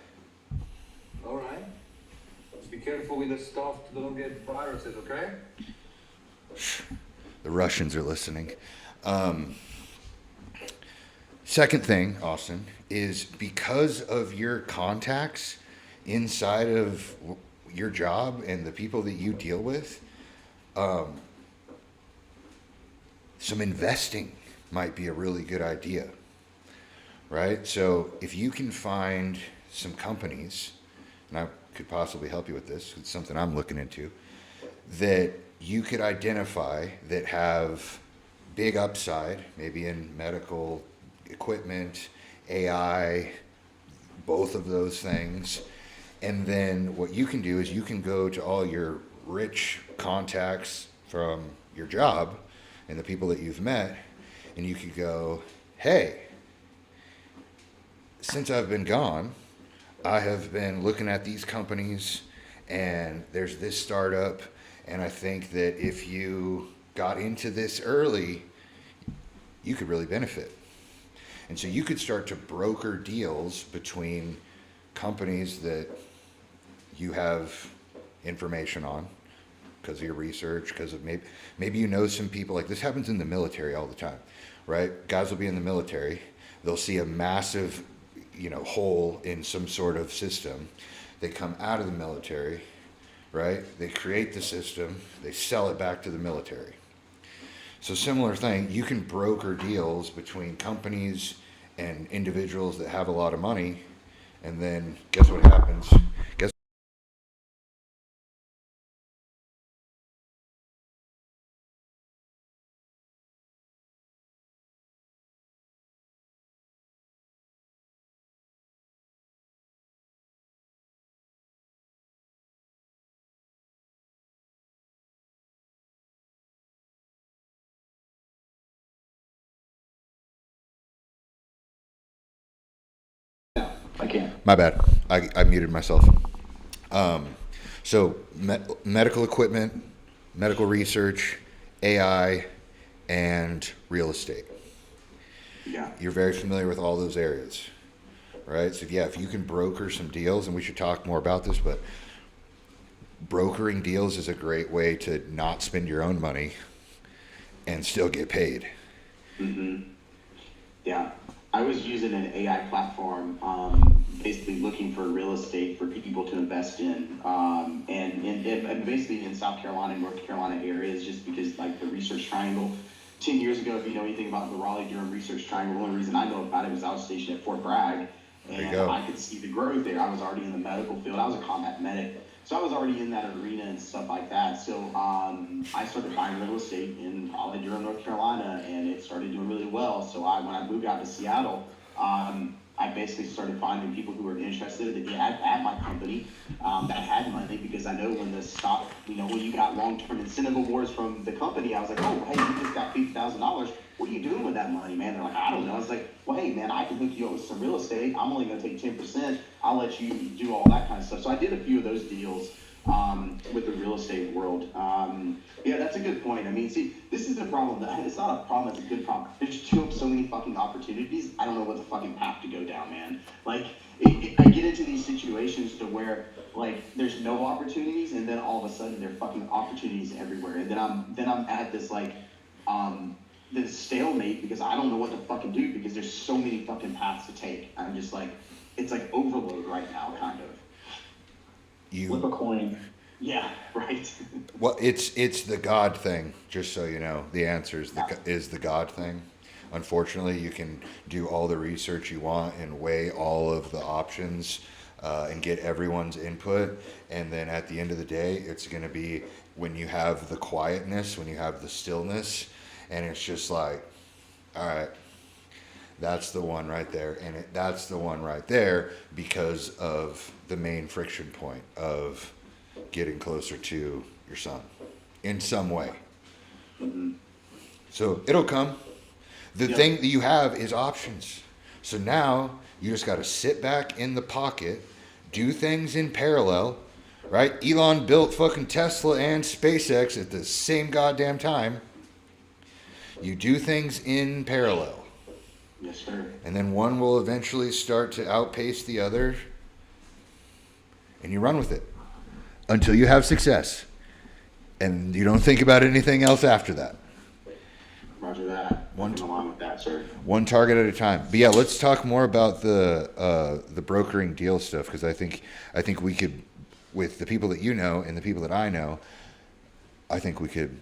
[SPEAKER 8] All right. Just be careful with the stuff to don't get viruses, okay?
[SPEAKER 1] The Russians are listening. Second thing, Austin, is because of your contacts inside of your job and the people that you deal with, some investing might be a really good idea, right? So if you can find some companies, and I could possibly help you with this, it's something I'm looking into, that you could identify that have big upside, maybe in medical equipment, AI, both of those things. And then what you can do is you can go to all your rich contacts from your job and the people that you've met, and you could go, hey, since I've been gone, I have been looking at these companies, and there's this startup, and I think that if you got into this early, you could really benefit. And so you could start to broker deals between companies that you have information on because of your research, because of maybe you know some people. Like, this happens in the military all the time, right? Guys will be in the military. They'll see a massive, hole in some sort of system. They come out of the military, right? They create the system. They sell it back to the military. So similar thing, you can broker deals between companies and individuals that have a lot of money, and then guess what happens?
[SPEAKER 7] I can't.
[SPEAKER 1] My bad. I muted myself. So medical equipment, medical research, AI, and real estate.
[SPEAKER 5] Yeah.
[SPEAKER 1] You're very familiar with all those areas, right? So if you can broker some deals, and we should talk more about this, but brokering deals is a great way to not spend your own money and still get paid.
[SPEAKER 5] Yeah. I was using an AI platform, basically looking for real estate for people to invest in, and basically in South Carolina, North Carolina areas, just because like the Research Triangle. 10 years ago, if you know anything about the Raleigh-Durham Research Triangle, the only reason I know about it was I was stationed at Fort Bragg, and I could see the growth there. I was already in the medical field. I was a combat medic, so I was already in that arena and stuff like that. So I started buying real estate in Raleigh-Durham, North Carolina, and it started doing really well. So when I moved out to Seattle, I basically started finding people who were interested at my company that had money, because I know when the stock, when you got long-term incentive awards from the company, I was like, oh, hey, you just got $50,000. What are you doing with that money, man? They're like, I don't know. I was like, well, hey, man, I can hook you up with some real estate. I'm only going to take 10%. I'll let you do all that kind of stuff. So I did a few of those deals with the real estate world. Yeah, that's a good point. I mean, see, this is the problem. It's not a problem, it's a good problem. There's so many fucking opportunities. I don't know what the fucking path to go down, man. Like, I get into these situations to where, like, there's no opportunities, and then all of a sudden there are fucking opportunities everywhere. And then I'm at this, like, this stalemate, because I don't know what to fucking do, because there's so many fucking paths to take. I'm just like, it's like overload right now, kind of.
[SPEAKER 7] Flip a coin.
[SPEAKER 5] Yeah, right.
[SPEAKER 1] Well, it's the God thing, just so you know. The answer is the God thing. Unfortunately, you can do all the research you want and weigh all of the options and get everyone's input. And then at the end of the day, it's going to be when you have the quietness, when you have the stillness, and it's just like, all right, that's the one right there. And that's the one right there because of the main friction point of getting closer to your son in some way. So it'll come. The thing that you have is options. So now you just got to sit back in the pocket, do things in parallel, right? Elon built fucking Tesla and SpaceX at the same goddamn time. You do things in parallel.
[SPEAKER 5] Yes, sir.
[SPEAKER 1] And then one will eventually start to outpace the other. And you run with it until you have success. And you don't think about anything else after that.
[SPEAKER 5] Roger that. Along with that, sir.
[SPEAKER 1] One target at a time. But yeah, let's talk more about the brokering deal stuff, because I think we could, with the people that you know and the people that I know, I think we could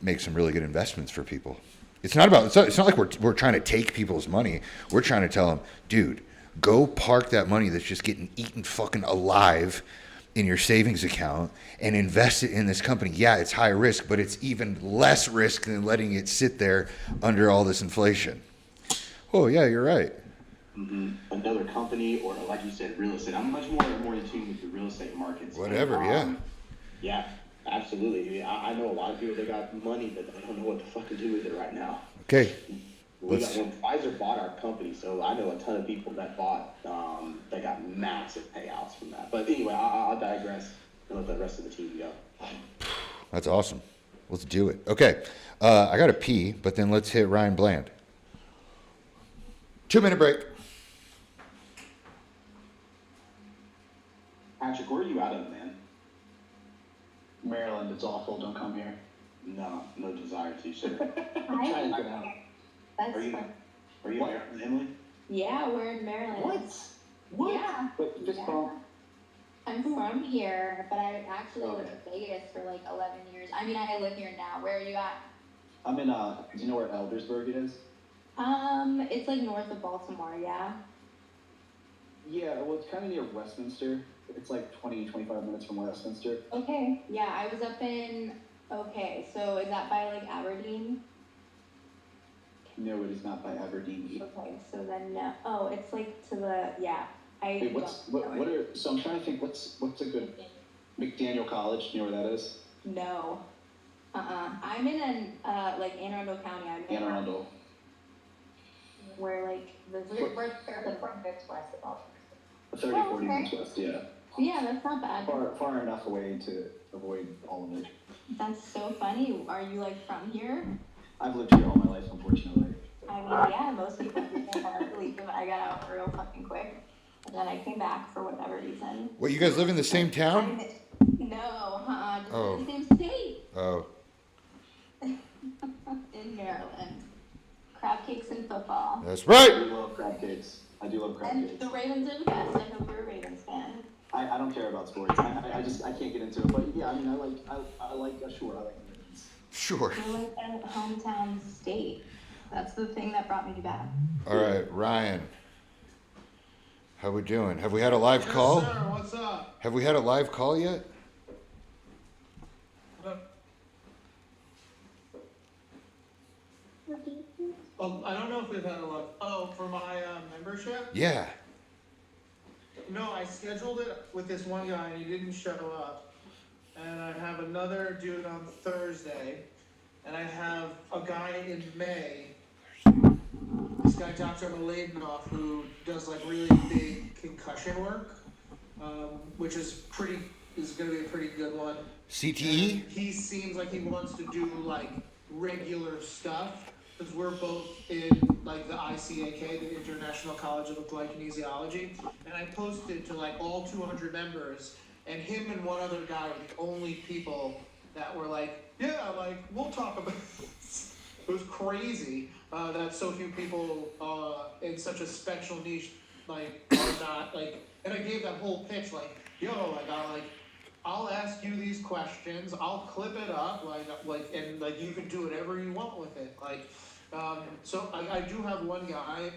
[SPEAKER 1] make some really good investments for people. It's not like we're trying to take people's money. We're trying to tell them, dude, go park that money that's just getting eaten fucking alive in your savings account and invest it in this company. Yeah, it's high risk, but it's even less risk than letting it sit there under all this inflation. Oh yeah, you're right.
[SPEAKER 5] Another company, or like you said, real estate. I'm much more in tune with the real estate markets.
[SPEAKER 1] Whatever, yeah.
[SPEAKER 5] Yeah, absolutely. I mean, I know a lot of people that got money, but they don't know what the fuck to do with it right now.
[SPEAKER 1] Okay.
[SPEAKER 5] When Pfizer bought our company, so I know a ton of people that bought, that got massive payouts from that. But anyway, I'll digress and let the rest of the team go.
[SPEAKER 1] That's awesome. Let's do it. Okay. I got to pee, but then let's hit Ryan Bland. 2-minute break.
[SPEAKER 5] Patrick, where are you out of, man?
[SPEAKER 7] Maryland, it's awful. Don't come here.
[SPEAKER 5] No desire to, sir.
[SPEAKER 7] I'm trying to get out.
[SPEAKER 4] That's
[SPEAKER 5] Are you
[SPEAKER 4] fun.
[SPEAKER 5] in Maryland, Emily?
[SPEAKER 4] Yeah, we're in Maryland.
[SPEAKER 7] What?
[SPEAKER 4] Yeah.
[SPEAKER 7] But just
[SPEAKER 4] Yeah.
[SPEAKER 7] call.
[SPEAKER 4] I'm from here, but I actually lived in Vegas for like 11 years. I mean, I live here now. Where are you at?
[SPEAKER 7] I'm in, do you know where Eldersburg is?
[SPEAKER 4] It's like north of Baltimore, yeah?
[SPEAKER 7] Yeah, well, it's kind of near Westminster. It's like 20-25 minutes from Westminster.
[SPEAKER 4] Okay. Yeah, I was up in, okay, so is that by like Aberdeen?
[SPEAKER 7] No, it is not by Aberdeen.
[SPEAKER 4] Okay, so then, oh, it's like to the, yeah.
[SPEAKER 7] Wait, so I'm trying to think, what's a good, McDaniel College, you know where that is?
[SPEAKER 4] No. I'm in like Anne Arundel County. I'm in
[SPEAKER 7] Anne Arundel.
[SPEAKER 4] where like the 40 minutes west of Baltimore.
[SPEAKER 7] 40 minutes west, yeah.
[SPEAKER 4] Yeah, that's not bad.
[SPEAKER 7] Far enough away to avoid all of it.
[SPEAKER 4] That's so funny. Are you like from here?
[SPEAKER 7] I've lived here all my life, unfortunately.
[SPEAKER 4] I mean, yeah, most people do think I like to leave, but I got out real fucking quick. And then I came back for whatever reason.
[SPEAKER 1] Wait, you guys live in the same town?
[SPEAKER 4] No, just
[SPEAKER 1] Oh.
[SPEAKER 4] in the same state.
[SPEAKER 1] Oh.
[SPEAKER 4] In Maryland. Crab cakes and football.
[SPEAKER 1] That's
[SPEAKER 7] I
[SPEAKER 1] right.
[SPEAKER 7] do love crab cakes. I do love crab
[SPEAKER 4] And
[SPEAKER 7] cakes.
[SPEAKER 4] the Ravens are the best. I hope you're a Ravens fan.
[SPEAKER 7] I don't care about sports. I can't get into it. But yeah, I mean, I like the Ravens.
[SPEAKER 1] Sure.
[SPEAKER 4] We're like a hometown state. That's the thing that brought me back.
[SPEAKER 1] All right, Ryan. How we doing? Have we had a live call?
[SPEAKER 6] Yes, sir. What's up?
[SPEAKER 1] Have we had a live call yet?
[SPEAKER 6] Oh, I don't know if we've had a lot. Oh, for my membership?
[SPEAKER 1] Yeah.
[SPEAKER 6] No, I scheduled it with this one guy and he didn't show up. And I have another dude on Thursday. And I have a guy in May. This guy, Dr. Maladinoff, who does like really big concussion work, which is going to be a pretty good one.
[SPEAKER 1] CTE?
[SPEAKER 6] And he seems like he wants to do like regular stuff. Because we're both in like the ICAK, the International College of Applied Kinesiology, and I posted to like all 200 members, and him and one other guy were the only people that were like, yeah, like we'll talk about this. It was crazy that so few people in such a special niche like are not like, and I gave that whole pitch like, yo, I'll ask you these questions, I'll clip it up, and you can do whatever you want with it, like. So I do have one guy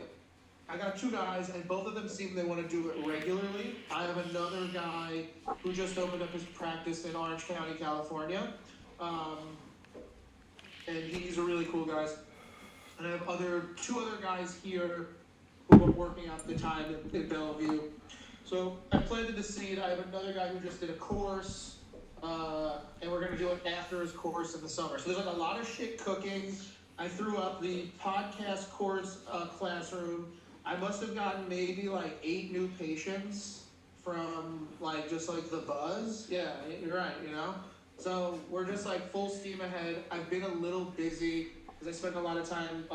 [SPEAKER 6] I got two guys, and both of them seem they want to do it regularly. I have another guy who just opened up his practice in Orange County, California, and he's a really cool guy. And I have two other guys here who are working out the time in Bellevue. So I planted the seed. I have another guy who just did a course, and we're gonna do it after his course in the summer. So there's like a lot of shit cooking. I threw up the podcast course classroom. I must have gotten maybe like 8 new patients from like just like the buzz. Yeah, you're right, you know? So we're just like full steam ahead. I've been a little busy because I spent a lot of time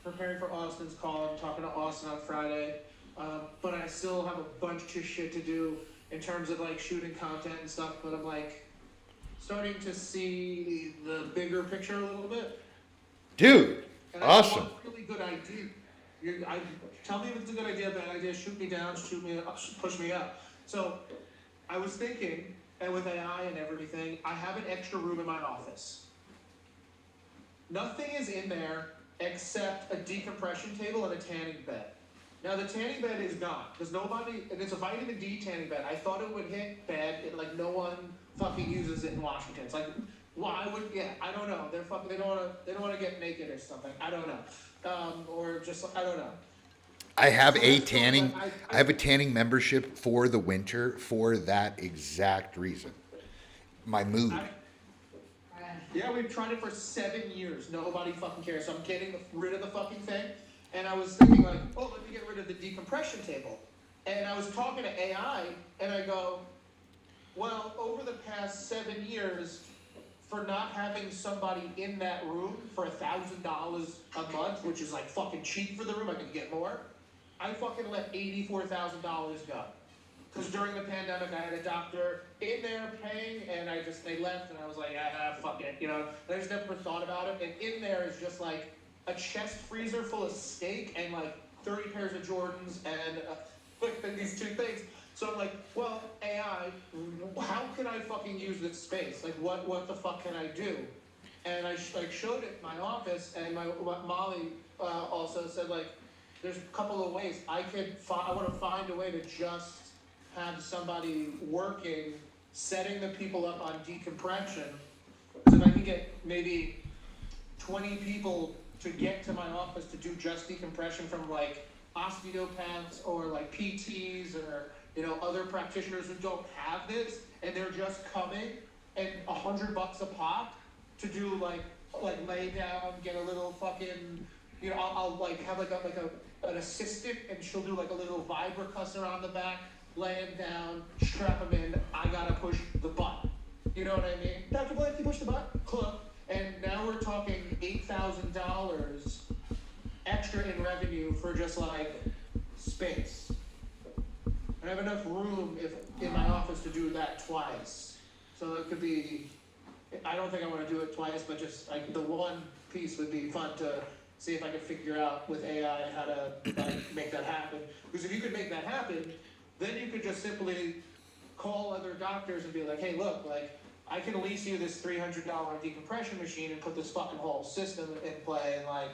[SPEAKER 6] preparing for Austin's call. I'm talking to Austin on Friday. But I still have a bunch of shit to do in terms of like shooting content and stuff. But I'm like starting to see the bigger picture a little bit.
[SPEAKER 1] Dude,
[SPEAKER 6] And
[SPEAKER 1] awesome.
[SPEAKER 6] I have a really good idea. Tell me if it's a good idea, bad idea. Shoot me down, shoot me up, push me up. So I was thinking, and with AI and everything, I have an extra room in my office. Nothing is in there except a decompression table and a tanning bed. Now the tanning bed is gone because nobody, and it's a vitamin D tanning bed. I thought it would hit bad, and like no one fucking uses it in Washington. It's like, why would? Yeah, I don't know. They don't want to get naked or something. I don't know, or just I don't know.
[SPEAKER 1] I have a tanning. I have a tanning membership for the winter for that exact reason. My mood.
[SPEAKER 6] Yeah, we've tried it for 7 years. Nobody fucking cares. So I'm getting rid of the fucking thing. And I was thinking like, oh, let me get rid of the decompression table. And I was talking to AI, and I go, well, over the past 7 years, for not having somebody in that room for $1,000 a month, which is like fucking cheap for the room, I could get more. I fucking let $84,000 go. Because during the pandemic, I had a doctor in there paying, and they left, and I was like, fuck it, you know. And I just never thought about it. And in there is just like a chest freezer full of steak and like 30 pairs of Jordans and these 2 things. So I'm like, well, AI, how can I fucking use this space? Like, what the fuck can I do? And I showed it in my office, and Molly also said like, there's a couple of ways I want to find a way to just have somebody working, setting the people up on decompression. So if I can get maybe 20 people to get to my office to do just decompression from like osteopaths or like PTs or, you know, other practitioners who don't have this, and they're just coming and $100 a pop to do like lay down, get a little fucking, you know, I'll like have an assistant, and she'll do like a little vibra on the back, lay him down, strap him in. I gotta push the button. You know what I mean? Dr. Blake, you push the button. Click. And now we're talking $8,000 extra in revenue for just like space. And I have enough room in my office to do that twice. So it could be, I don't think I want to do it twice, but just like the one piece would be fun to see if I could figure out with AI how to like, make that happen. Because if you could make that happen, then you could just simply call other doctors and be like, hey, look, like, I can lease you this $300 decompression machine and put this fucking whole system in play, and like,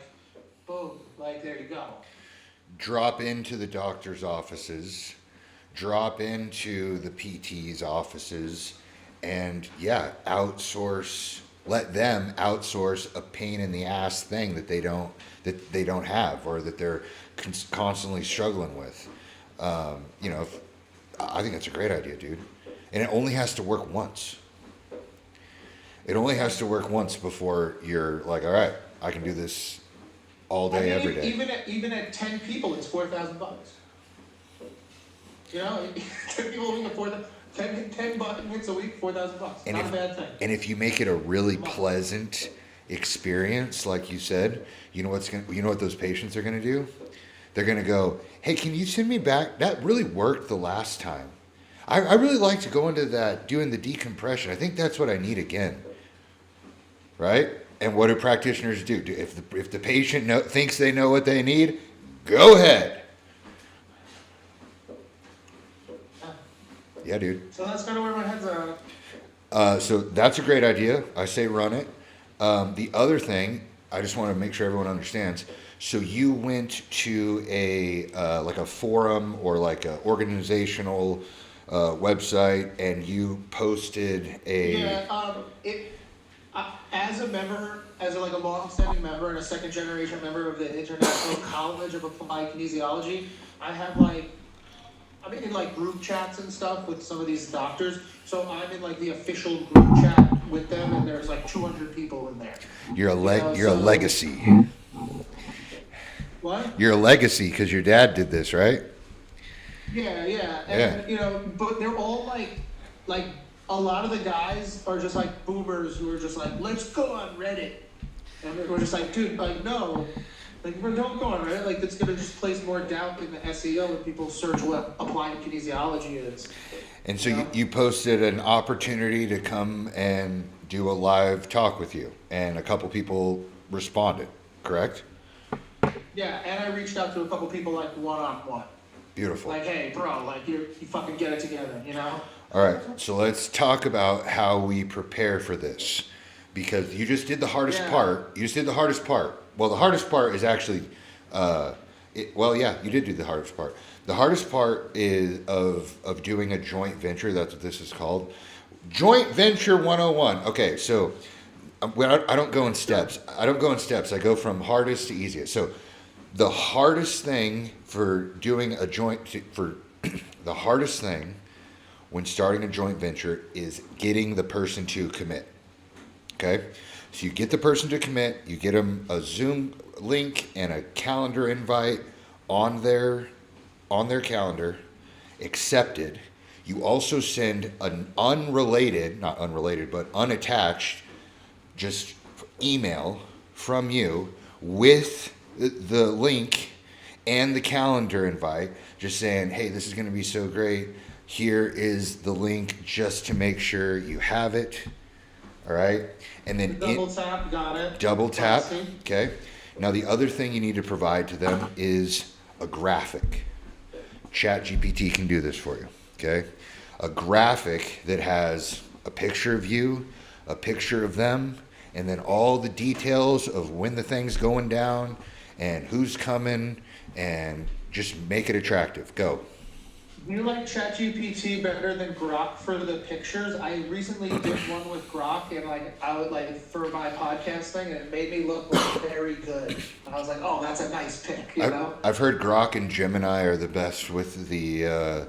[SPEAKER 6] boom, like, there you go.
[SPEAKER 1] Drop into the doctor's offices, drop into the PT's offices, and yeah, outsource. Let them outsource a pain in the ass thing that they don't have, or that they're constantly struggling with. You know, I think that's a great idea, dude. And it only has to work once. It only has to work once before you're like, all right, I can do this all day, every day.
[SPEAKER 6] Even at 10 people, it's $4,000. You know, 10 people can afford that. 10 hits a week, $4,000. Not a bad thing.
[SPEAKER 1] And if you make it a really pleasant experience, like you said, you know what those patients are gonna do? They're gonna go, hey, can you send me back? That really worked the last time. I really like to go into that, doing the decompression. I think that's what I need again. Right? And what do practitioners do? If the patient thinks they know what they need, go ahead. Yeah, dude.
[SPEAKER 6] So that's kind of where my head's at.
[SPEAKER 1] So that's a great idea. I say run it. The other thing, I just want to make sure everyone understands. So you went to a like a forum or like a organizational website, and you posted a.
[SPEAKER 6] Yeah, as a member, like a long-standing member and a second-generation member of the International College of Applied Kinesiology, I'm in like group chats and stuff with some of these doctors. So I'm in like the official group chat with them, and there's like 200 people in there.
[SPEAKER 1] You're a
[SPEAKER 6] So
[SPEAKER 1] legacy.
[SPEAKER 6] what?
[SPEAKER 1] You're a legacy because your dad did this, right?
[SPEAKER 6] Yeah, and but they're all like a lot of the guys are just like boomers who are just like, let's go on Reddit, and we're just like, dude, like no, like we don't go on Reddit, like that's gonna just place more doubt in the SEO when people search what applied kinesiology is.
[SPEAKER 1] And so you posted an opportunity to come and do a live talk with you, and a couple people responded, correct?
[SPEAKER 6] Yeah, and I reached out to a couple people like one-on-one.
[SPEAKER 1] Beautiful.
[SPEAKER 6] Like, hey, bro, like you fucking get it together, you know?
[SPEAKER 1] All right, so let's talk about how we prepare for this, because you just did the hardest part. You just did the hardest part. Well, the hardest part is actually, you did do the hardest part. The hardest part is of doing a joint venture. That's what this is called. Joint Venture 101. Okay, so I don't go in steps. I go from hardest to easiest. So the hardest thing for doing a the hardest thing when starting a joint venture is getting the person to commit. Okay? So you get the person to commit, you get them a Zoom link and a calendar invite on their calendar, accepted. You also send an unattached, just email from you with the link and the calendar invite, just saying, hey, this is going to be so great. Here is the link just to make sure you have it. All right. And then
[SPEAKER 6] Double tap, got it.
[SPEAKER 1] Double tap.
[SPEAKER 6] Classy.
[SPEAKER 1] Okay. Now the other thing you need to provide to them is a graphic. ChatGPT can do this for you. Okay. A graphic that has a picture of you, a picture of them, and then all the details of when the thing's going down and who's coming, and just make it attractive. Go.
[SPEAKER 6] Do you like ChatGPT better than Grok for the pictures? I recently did one with Grok, and I would for my podcast thing, and it made me look very good. And I was like, oh, that's a nice pic, you know?
[SPEAKER 1] I've heard Grok and Gemini are the best with the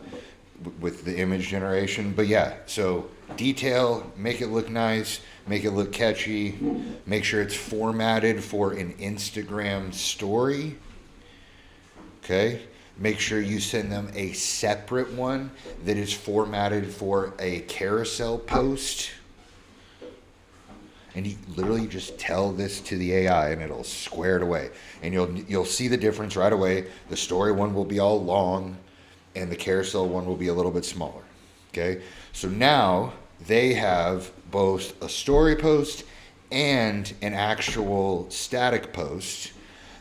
[SPEAKER 1] image generation, but yeah. So detail, make it look nice, make it look catchy, make sure it's formatted for an Instagram story. Okay. Make sure you send them a separate one that is formatted for a carousel post. And you literally just tell this to the AI and it'll square it away. And you'll see the difference right away. The story one will be all long and the carousel one will be a little bit smaller. Okay? So now they have both a story post and an actual static post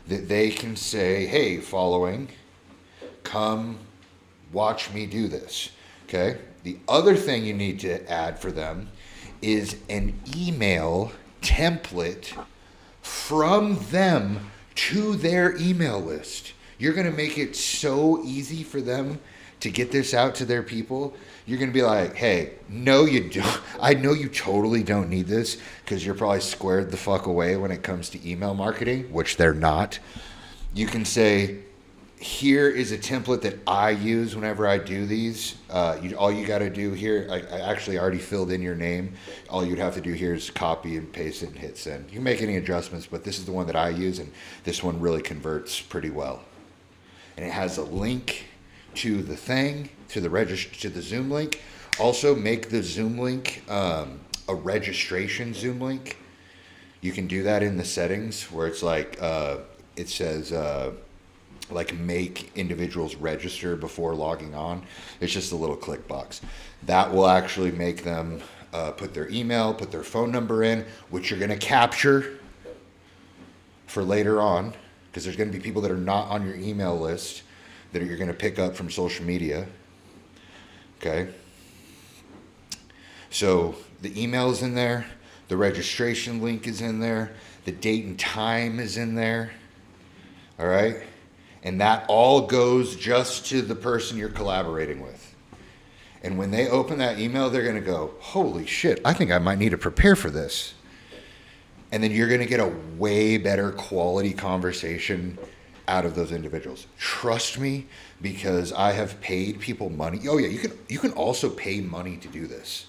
[SPEAKER 1] that they can say, hey, following, come watch me do this. Okay? The other thing you need to add for them is an email template from them to their email list. You're going to make it so easy for them to get this out to their people. You're going to be like, hey, no, you don't. I know you totally don't need this because you're probably squared the fuck away when it comes to email marketing, which they're not. You can say, here is a template that I use whenever I do these. All you got to do here, I actually already filled in your name. All you'd have to do here is copy and paste it and hit send. You can make any adjustments, but this is the one that I use, and this one really converts pretty well. And it has a link to the thing, to the Zoom link. Also, make the Zoom link a registration Zoom link. You can do that in the settings where it's like it says. Make individuals register before logging on. It's just a little click box. That will actually make them put their email, put their phone number in, which you're going to capture for later on, because there's going to be people that are not on your email list that you're going to pick up from social media. Okay? So the email is in there. The registration link is in there. The date and time is in there. All right? And that all goes just to the person you're collaborating with. And when they open that email, they're going to go, holy shit, I think I might need to prepare for this. And then you're going to get a way better quality conversation out of those individuals. Trust me, because I have paid people money. Oh yeah, you can also pay money to do this.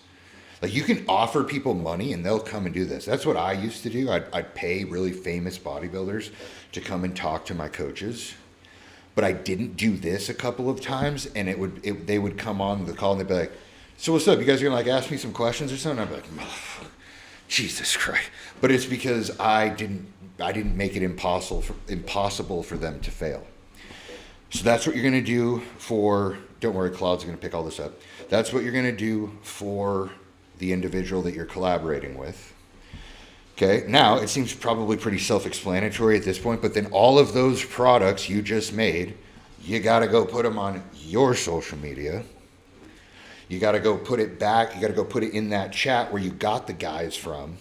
[SPEAKER 1] Like you can offer people money and they'll come and do this. That's what I used to do. I'd pay really famous bodybuilders to come and talk to my coaches. But I didn't do this a couple of times, and they would come on the call and they'd be like, so what's up? You guys are gonna like ask me some questions or something? I'd be like, Jesus Christ. But it's because I didn't make it impossible for them to fail. So that's what you're going to do for, don't worry, Claude's going to pick all this up. That's what you're going to do for the individual that you're collaborating with. Okay, now it seems probably pretty self-explanatory at this point, but then all of those products you just made, you got to go put them on your social media. You got to go put it back. You got to go put it in that chat where you got the guys from.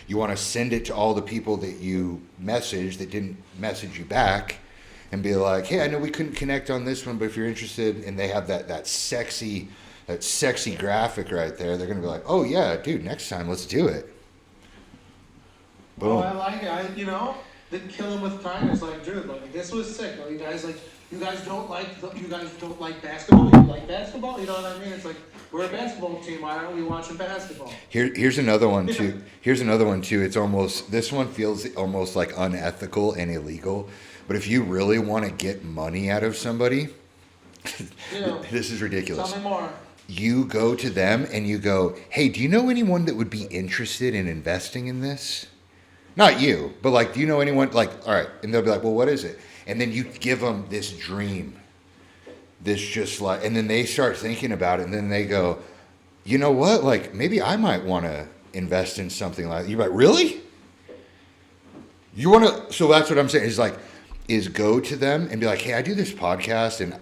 [SPEAKER 1] You want to send it to all the people that you messaged that didn't message you back and be like, hey, I know we couldn't connect on this one, but if you're interested, and they have that sexy graphic right there, they're going to be like, oh yeah, dude, next time let's do it. Boom.
[SPEAKER 6] Oh, I like it. Didn't kill him with kindness. Like, dude, like this was sick. Like, you guys don't like basketball. You like basketball. You know what I mean? It's like we're a basketball team. Why aren't we watching basketball?
[SPEAKER 1] Here's another one too. It's almost, this one feels almost like unethical and illegal. But if you really want to get money out of somebody, this is ridiculous.
[SPEAKER 6] Tell me more.
[SPEAKER 1] You go to them and you go, hey, do you know anyone that would be interested in investing in this? Not you, but like, do you know anyone? Like, all right. And they'll be like, well, what is it? And then you give them this dream, and then they start thinking about it. And then they go, you know what? Like, maybe I might want to invest in something like that. You're like, really? You want to? So that's what I'm saying is go to them and be like, hey, I do this podcast and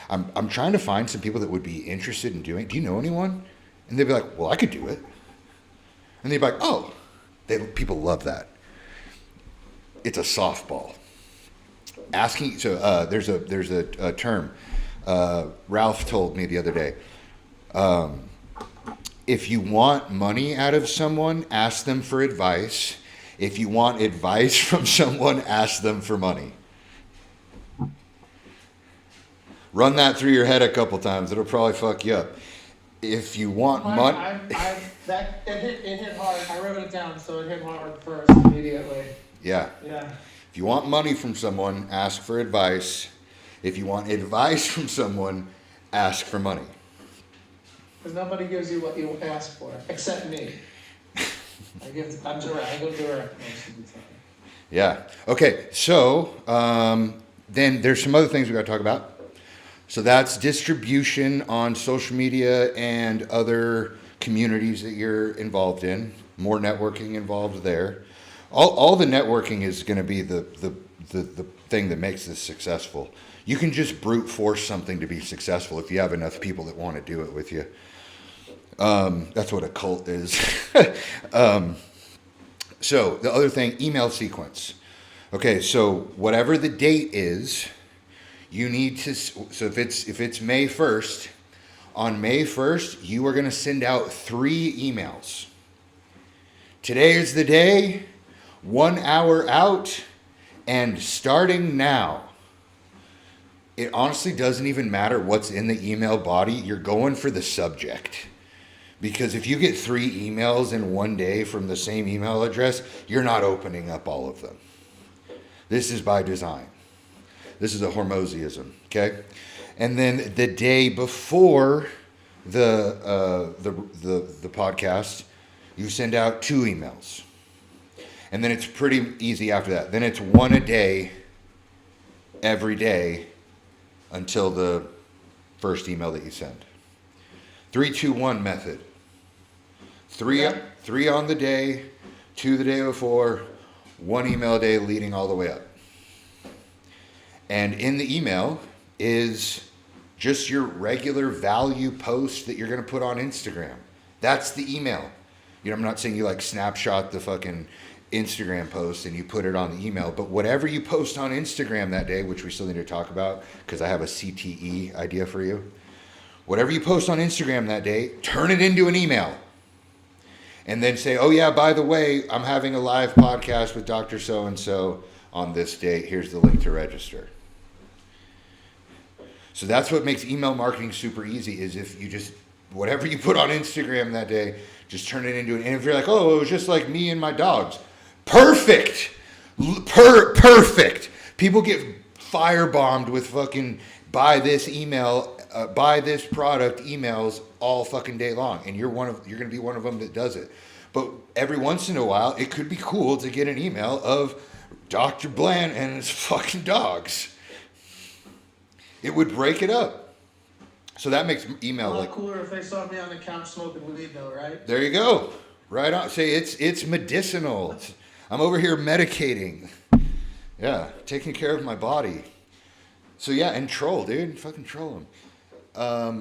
[SPEAKER 1] I'm trying to find some people that would be interested in doing it. Do you know anyone? And they'd be like, well, I could do it. And they'd be like, oh. People love that. It's a softball. Asking. So there's a term. Ralph told me the other day. If you want money out of someone, ask them for advice. If you want advice from someone, ask them for money. Run that through your head a couple times. It'll probably fuck you up. If you want money.
[SPEAKER 6] It hit hard. I wrote it down, so it hit hard first immediately.
[SPEAKER 1] Yeah. If you want money from someone, ask for advice. If you want advice from someone, ask for money.
[SPEAKER 6] Because nobody gives you what you ask for, except me. I'm direct. I go direct most of the time.
[SPEAKER 1] Yeah. Okay. So then there's some other things we got to talk about. So that's distribution on social media and other communities that you're involved in. More networking involved there. All the networking is going to be the thing that makes this successful. You can just brute force something to be successful if you have enough people that want to do it with you. That's what a cult is. So the other thing, email sequence. Okay, so whatever the date is, you need to. So if it's May 1st, on May 1st, you are going to send out 3 emails. Today is the day, 1 hour out, and starting now. It honestly doesn't even matter what's in the email body. You're going for the subject. Because if you get 3 emails in one day from the same email address, you're not opening up all of them. This is by design. This is a Hormoziism, okay? And then the day before the podcast, you send out 2 emails. And then it's pretty easy after that. Then it's 1 a day, every day, until the first email that you send. 3-2-1 method. 3 on the day, 2 the day before, 1 email a day leading all the way up. And in the email is just your regular value post that you're going to put on Instagram. That's the email. I'm not saying you like snapshot the fucking Instagram post and you put it on the email. But whatever you post on Instagram that day, which we still need to talk about because I have a CTE idea for you. Whatever you post on Instagram that day, turn it into an email. And then say, oh yeah, by the way, I'm having a live podcast with Dr. So-and-so on this date. Here's the link to register. So that's what makes email marketing super easy is if you just, whatever you put on Instagram that day, just turn it into an, and if you're like, oh, it was just like me and my dogs. Perfect. Perfect. People get firebombed with fucking buy this email, buy this product emails all fucking day long. And you're going to be one of them that does it. But every once in a while, it could be cool to get an email of Dr. Bland and his fucking dogs. It would break it up. So that makes email
[SPEAKER 6] A lot
[SPEAKER 1] like
[SPEAKER 6] cooler if they saw me on the couch smoking weed, though, right?
[SPEAKER 1] there you go. Right on. Say it's medicinal. I'm over here medicating. Yeah, taking care of my body. So yeah, and troll, dude. Fucking troll him.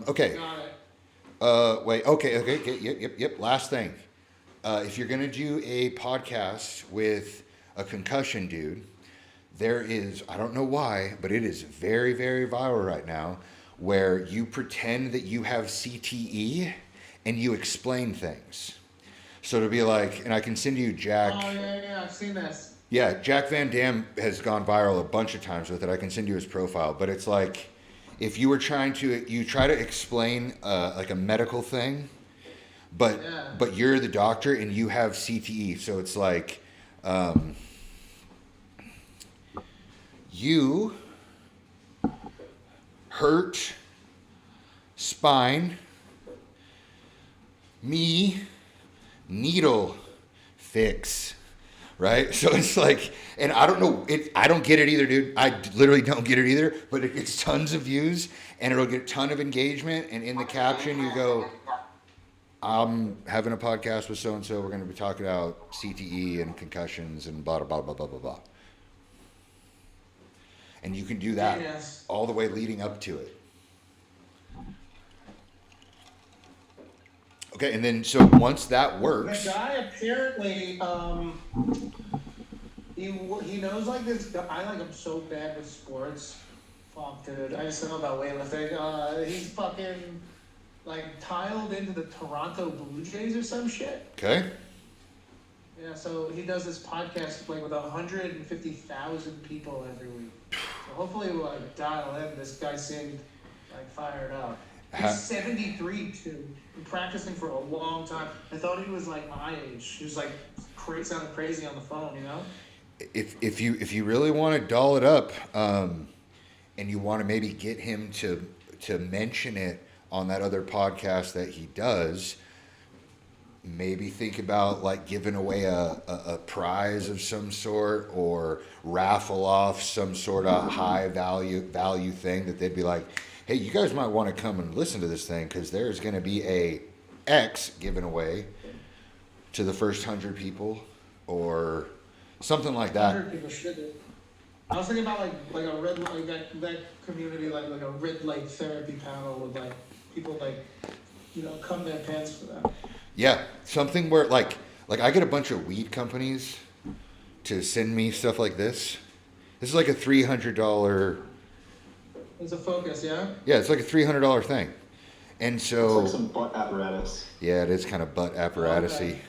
[SPEAKER 1] Okay.
[SPEAKER 6] Got it.
[SPEAKER 1] Wait. Okay. Yep. Last thing. If you're gonna do a podcast with a concussion dude, there is, I don't know why, but it is very, very viral right now, where you pretend that you have CTE and you explain things. So to be like, and I can send you Jack.
[SPEAKER 6] Oh, yeah, I've seen this.
[SPEAKER 1] Yeah, Jack Van Dam has gone viral a bunch of times with it. I can send you his profile, but it's like, if you were you try to explain like a medical thing, but you're the doctor and you have CTE. So it's like, you hurt spine, me needle fix, right? So it's like, and I don't know, I don't get it either, dude. I literally don't get it either, but it gets tons of views and it'll get a ton of engagement. And in the caption, you go, I'm having a podcast with so-and-so. We're going to be talking about CTE and concussions and blah, blah, blah, blah, blah, blah. And you can do that all the way leading up to it. Okay, and then so once that works,
[SPEAKER 6] The guy apparently, he knows like this guy. I'm so bad with sports. Fuck, dude. I just don't know about weightlifting. He's fucking like tiled into the Toronto Blue Jays or some shit.
[SPEAKER 1] okay,
[SPEAKER 6] Yeah, so he does this podcast like with 150,000 people every week. So hopefully we'll like dial in. This guy seemed like fired up. He's 73 too. Been practicing for a long time. I thought he was like my age. He was like sounded crazy on the phone, you know.
[SPEAKER 1] if you really want to doll it up, and you want to maybe get him to mention it on that other podcast that he does, maybe think about like giving away a prize of some sort or raffle off some sort of high value thing that they'd be like, hey, you guys might want to come and listen to this thing because there's going to be a X given away to the first 100 people or something like that.
[SPEAKER 6] 100 people should do. I was thinking about like a red like that community like a red light therapy panel with like people like cum their pants for that.
[SPEAKER 1] Yeah, something where like I get a bunch of weed companies to send me stuff like this. This is like a $300.
[SPEAKER 6] It's a focus, yeah.
[SPEAKER 1] Yeah, it's like a $300 thing, and so
[SPEAKER 7] It's like some butt apparatus.
[SPEAKER 1] yeah, it is kind of butt apparatusy.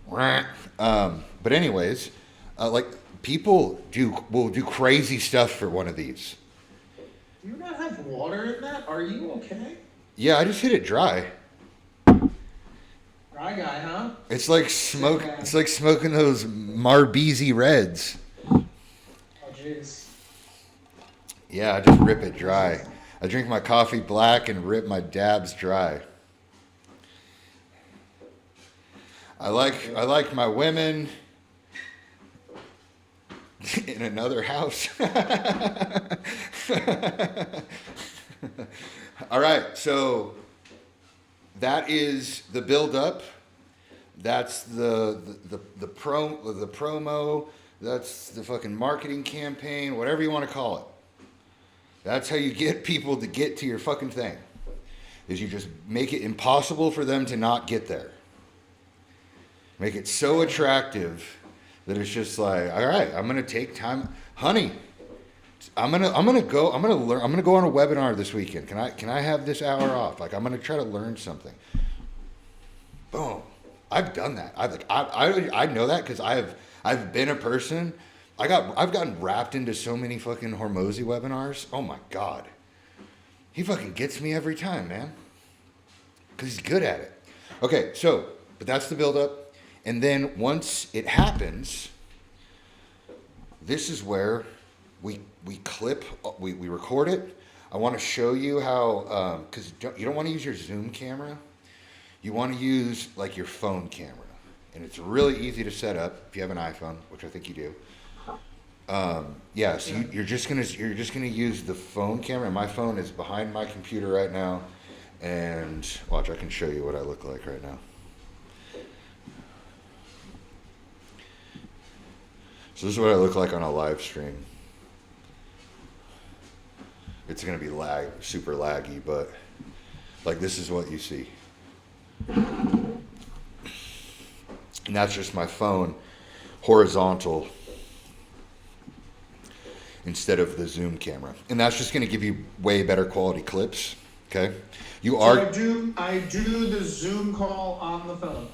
[SPEAKER 1] But anyways, like people will do crazy stuff for one of these.
[SPEAKER 6] Do you not have water in that? Are you okay?
[SPEAKER 1] Yeah, I just hit it dry.
[SPEAKER 6] Dry guy, huh?
[SPEAKER 1] It's like smoke. It's like smoking those Marbeezy Reds.
[SPEAKER 6] Oh jeez.
[SPEAKER 1] Yeah, I just rip it dry. I drink my coffee black and rip my dabs dry. I like my women in another house. All right, so that is the build up. That's the promo. That's the fucking marketing campaign, whatever you want to call it. That's how you get people to get to your fucking thing. Is you just make it impossible for them to not get there. Make it so attractive that it's just like, all right, I'm gonna take time, honey. I'm gonna go. I'm gonna learn. I'm gonna go on a webinar this weekend. Can I have this hour off? Like I'm gonna try to learn something. Boom. I've done that. I know that because I've been a person. I've gotten wrapped into so many fucking Hormozy webinars. Oh my god. He fucking gets me every time, man. Because he's good at it. Okay, so, but that's the build-up. And then once it happens, this is where we clip, we record it. I want to show you how, because you don't want to use your Zoom camera. You want to use like your phone camera. And it's really easy to set up if you have an iPhone, which I think you do. Yeah, so you're just gonna use the phone camera. My phone is behind my computer right now, and watch, I can show you what I look like right now. So this is what I look like on a live stream. It's gonna be super laggy, but like this is what you see, and that's just my phone horizontal instead of the Zoom camera. And that's just going to give you way better quality clips, okay?
[SPEAKER 6] I do the Zoom call on the phone.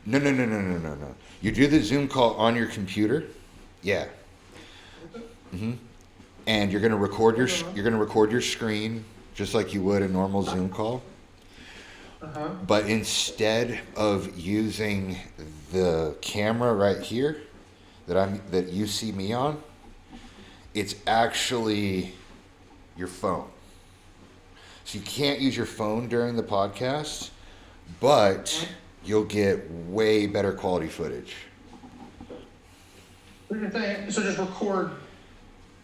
[SPEAKER 1] No. You do the Zoom call on your computer. Yeah. Mm-hmm. And you're going to record your screen just like you would a normal Zoom call.
[SPEAKER 6] Uh-huh.
[SPEAKER 1] But instead of using the camera right here that you see me on, it's actually your phone. So you can't use your phone during the podcast, but you'll get way better quality footage.
[SPEAKER 6] So just record,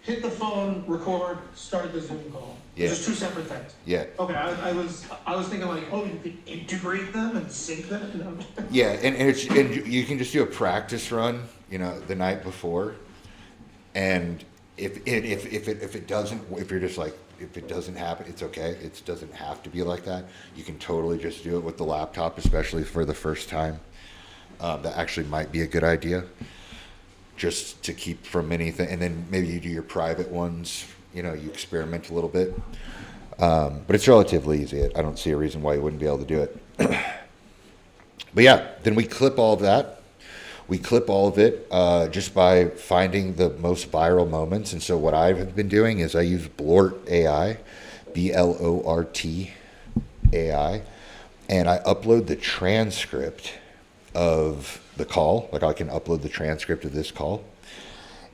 [SPEAKER 6] hit the phone, record, start the Zoom call.
[SPEAKER 1] Yeah.
[SPEAKER 6] Just two separate things.
[SPEAKER 1] Yeah.
[SPEAKER 6] Okay, I was thinking like, oh, you could integrate them and sync them. No.
[SPEAKER 1] Yeah, and you can just do a practice run, the night before, and if it doesn't happen, it's okay. It doesn't have to be like that. You can totally just do it with the laptop, especially for the first time. That actually might be a good idea, just to keep from anything. And then maybe you do your private ones. You experiment a little bit. But it's relatively easy. I don't see a reason why you wouldn't be able to do it. But yeah, then we clip all of that. We clip all of it just by finding the most viral moments. And so what I've been doing is I use Blort AI, Blort AI, and I upload the transcript of the call. Like I can upload the transcript of this call,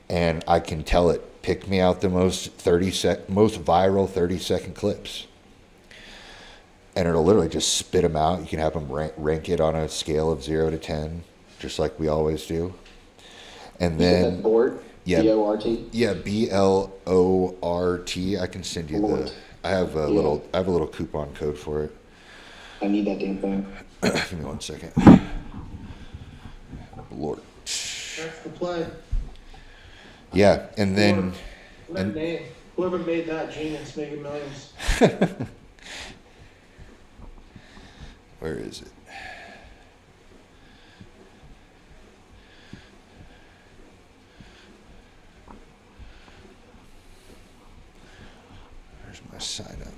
[SPEAKER 1] and I can tell it, pick me out the most viral 30-second clips. And it'll literally just spit them out. You can have them rank it on a scale of 0 to 10. Just like we always do. And then
[SPEAKER 9] Blort?
[SPEAKER 1] Yeah,
[SPEAKER 9] B-O-R-T?
[SPEAKER 1] Yeah, B-L-O-R-T. I can send you
[SPEAKER 9] Blort.
[SPEAKER 1] I have a little coupon code for it.
[SPEAKER 9] I need that damn thing.
[SPEAKER 1] Give me 1 second. Blort.
[SPEAKER 6] That's the play.
[SPEAKER 1] Yeah, and then
[SPEAKER 6] Whoever made that, genius, making millions.
[SPEAKER 1] Where is it? There's my sign up.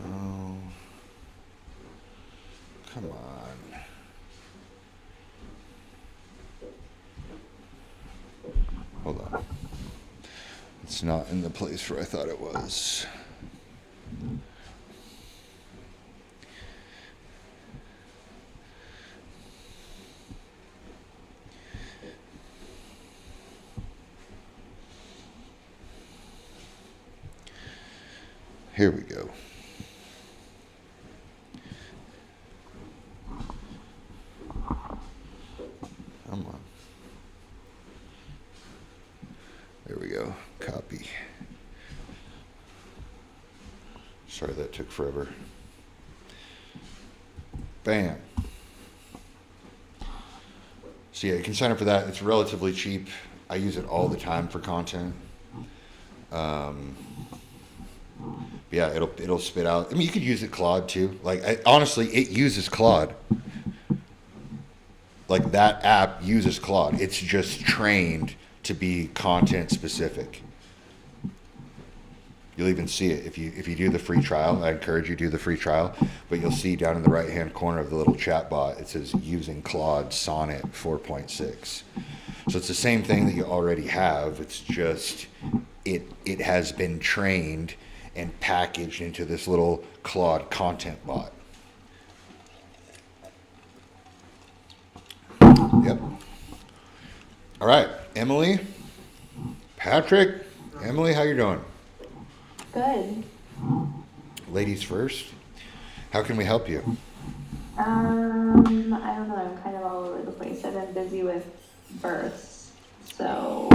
[SPEAKER 1] No. Come on. Hold on. It's not in the place where I thought it was. Here we go. Come on. There we go. Copy. Sorry that took forever. Bam. So yeah, you can sign up for that. It's relatively cheap. I use it all the time for content. Yeah, it'll spit out. I mean, you could use it Claude too. Honestly, it uses Claude. Like that app uses Claude. It's just trained to be content specific. You'll even see it if you do the free trial. I encourage you to do the free trial, but you'll see down in the right hand corner of the little chat bot it says using Claude Sonnet 4.6. So it's the same thing that you already have. It's just it has been trained and packaged into this little Claude content bot. Yep. All right, Emily, Patrick, Emily, how you doing?
[SPEAKER 10] Good.
[SPEAKER 1] Ladies first. How can we help you?
[SPEAKER 10] I don't know. I'm kind of all over the place. I've been busy with births, so.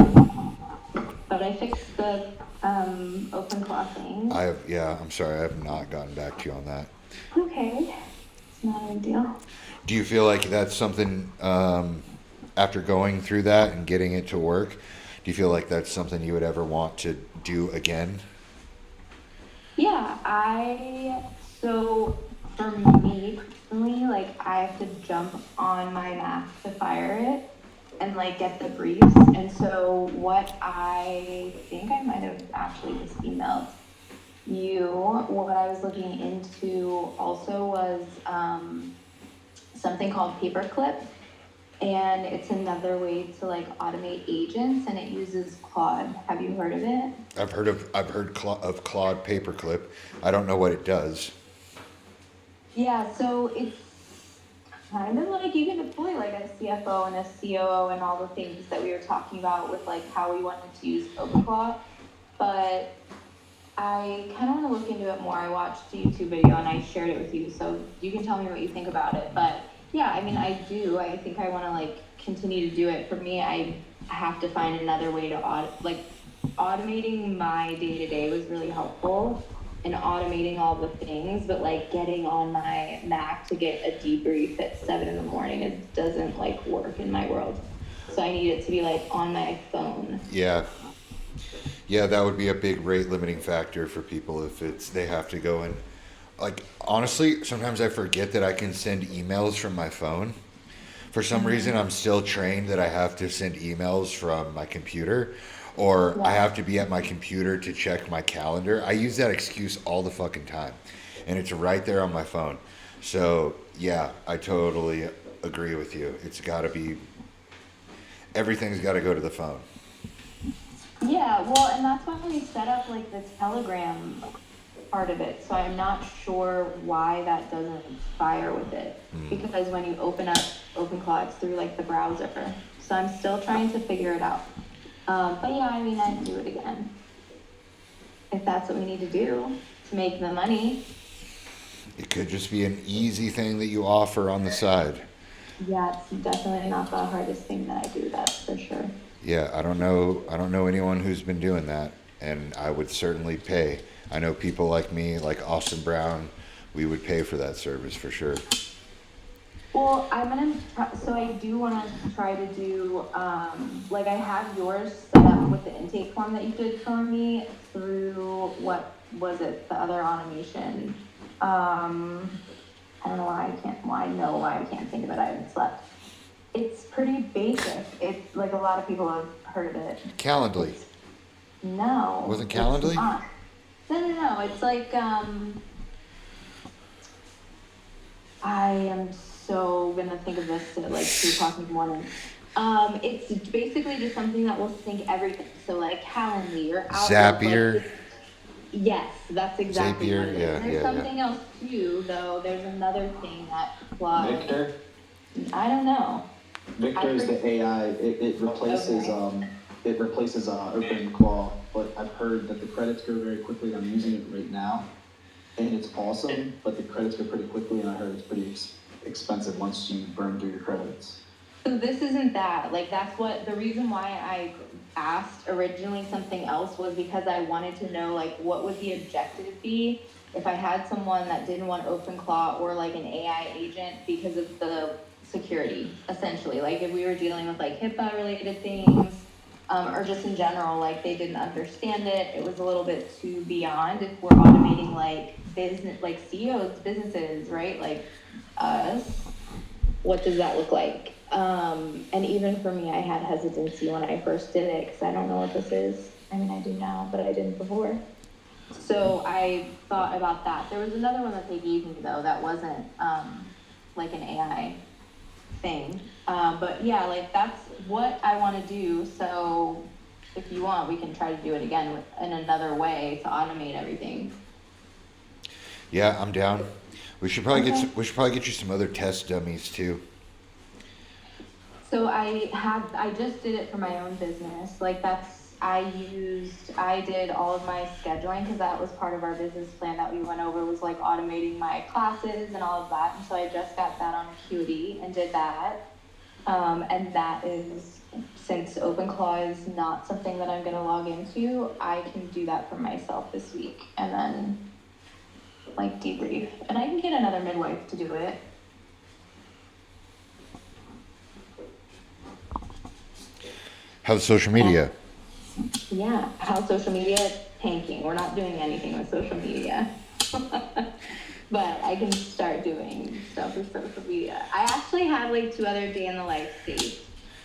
[SPEAKER 10] But I fixed the open claw thing.
[SPEAKER 1] I'm sorry, I have not gotten back to you on that.
[SPEAKER 10] Okay. It's not a big deal.
[SPEAKER 1] Do you feel like that's something, after going through that and getting it to work, do you feel like that's something you would ever want to do again?
[SPEAKER 10] Yeah, so for me personally, like I have to jump on my Mac to fire it and like get the briefs. And so what I think I might have actually just emailed you, what I was looking into also was something called Paperclip. And it's another way to like automate agents, and it uses Claude. Have you heard of it?
[SPEAKER 1] I've heard of Claude Paperclip. I don't know what it does.
[SPEAKER 10] Yeah, so it's kind of like you can deploy like a CFO and a COO and all the things that we were talking about with like how we wanted to use OpenClaw. But I kind of want to look into it more. I watched the YouTube video and I shared it with you, so you can tell me what you think about it. But yeah, I mean, I think I want to like continue to do it. For me, I have to find another way to automating my day-to-day was really helpful and automating all the things, but like getting on my Mac to get a debrief at 7 a.m, it doesn't like work in my world. So I need it to be like on my phone.
[SPEAKER 1] Yeah, that would be a big rate limiting factor for people if they have to go and, like, honestly, sometimes I forget that I can send emails from my phone. For some reason, I'm still trained that I have to send emails from my computer, or I have to be at my computer to check my calendar. I use that excuse all the fucking time, and it's right there on my phone. So, yeah, I totally agree with you. It's got to be, everything's got to go to the phone.
[SPEAKER 10] Yeah, well, and that's why we set up like the Telegram part of it. So I'm not sure why that doesn't fire with it. Because when you open up OpenClaw, it's through like the browser. So I'm still trying to figure it out. But yeah, I mean, I'd do it again. If that's what we need to do to make the money.
[SPEAKER 1] It could just be an easy thing that you offer on the side.
[SPEAKER 10] Yeah, it's definitely not the hardest thing that I do, that's for sure.
[SPEAKER 1] Yeah, I don't know anyone who's been doing that, and I would certainly pay. I know people like me, like Austin Brown, we would pay for that service for sure.
[SPEAKER 10] Well, so I do want to try to do, like I have yours set up with the intake form that you did for me through, what was it, the other automation. I don't know why I can't think of it, I haven't slept. It's pretty basic. It's like a lot of people have heard of it.
[SPEAKER 1] Calendly.
[SPEAKER 10] No.
[SPEAKER 1] Wasn't Calendly?
[SPEAKER 10] No. It's like, I am so gonna think of this at like 2 o'clock in the morning. It's basically just something that will sync everything. So like Calendly or Outlook.
[SPEAKER 1] Zapier.
[SPEAKER 10] Like, yes, that's exactly
[SPEAKER 1] Zapier,
[SPEAKER 10] what it is.
[SPEAKER 1] yeah,
[SPEAKER 10] There's something else too, though. There's another thing that Claude.
[SPEAKER 7] Victor?
[SPEAKER 10] I don't know.
[SPEAKER 7] Victor is the AI. It replaces OpenClaw, but I've heard that the credits go very quickly. I'm using it right now, and it's awesome. But the credits go pretty quickly, and I heard it's pretty expensive once you burn through your credits.
[SPEAKER 10] So this isn't that. Like that's what the reason why I asked originally something else was because I wanted to know like what would the objective be if I had someone that didn't want OpenClaw or like an AI agent because of the security, essentially. Like if we were dealing with like HIPAA related things, or just in general, like they didn't understand it. It was a little bit too beyond. If we're automating like business, like CEOs, businesses, right? Like us, what does that look like? And even for me, I had hesitancy when I first did it because I don't know what this is. I mean, I do now, but I didn't before. So I thought about that. There was another one that they gave me though that wasn't like an AI thing. But yeah, like that's what I want to do. So if you want, we can try to do it again in another way to automate everything.
[SPEAKER 1] Yeah, I'm down. We should probably
[SPEAKER 10] Okay.
[SPEAKER 1] we should probably get you some other test dummies too.
[SPEAKER 10] So I just did it for my own business. Like I did all of my scheduling because that was part of our business plan that we went over, was like automating my classes and all of that. And so I just got that on Acuity and did that. And that is, since OpenClaw is not something that I'm going to log into, I can do that for myself this week and then like debrief. And I can get another midwife to do it.
[SPEAKER 1] How's social media?
[SPEAKER 10] Yeah, how social media tanking. We're not doing anything with social media. But I can start doing stuff with social media. I actually have like 2 other day in the life saved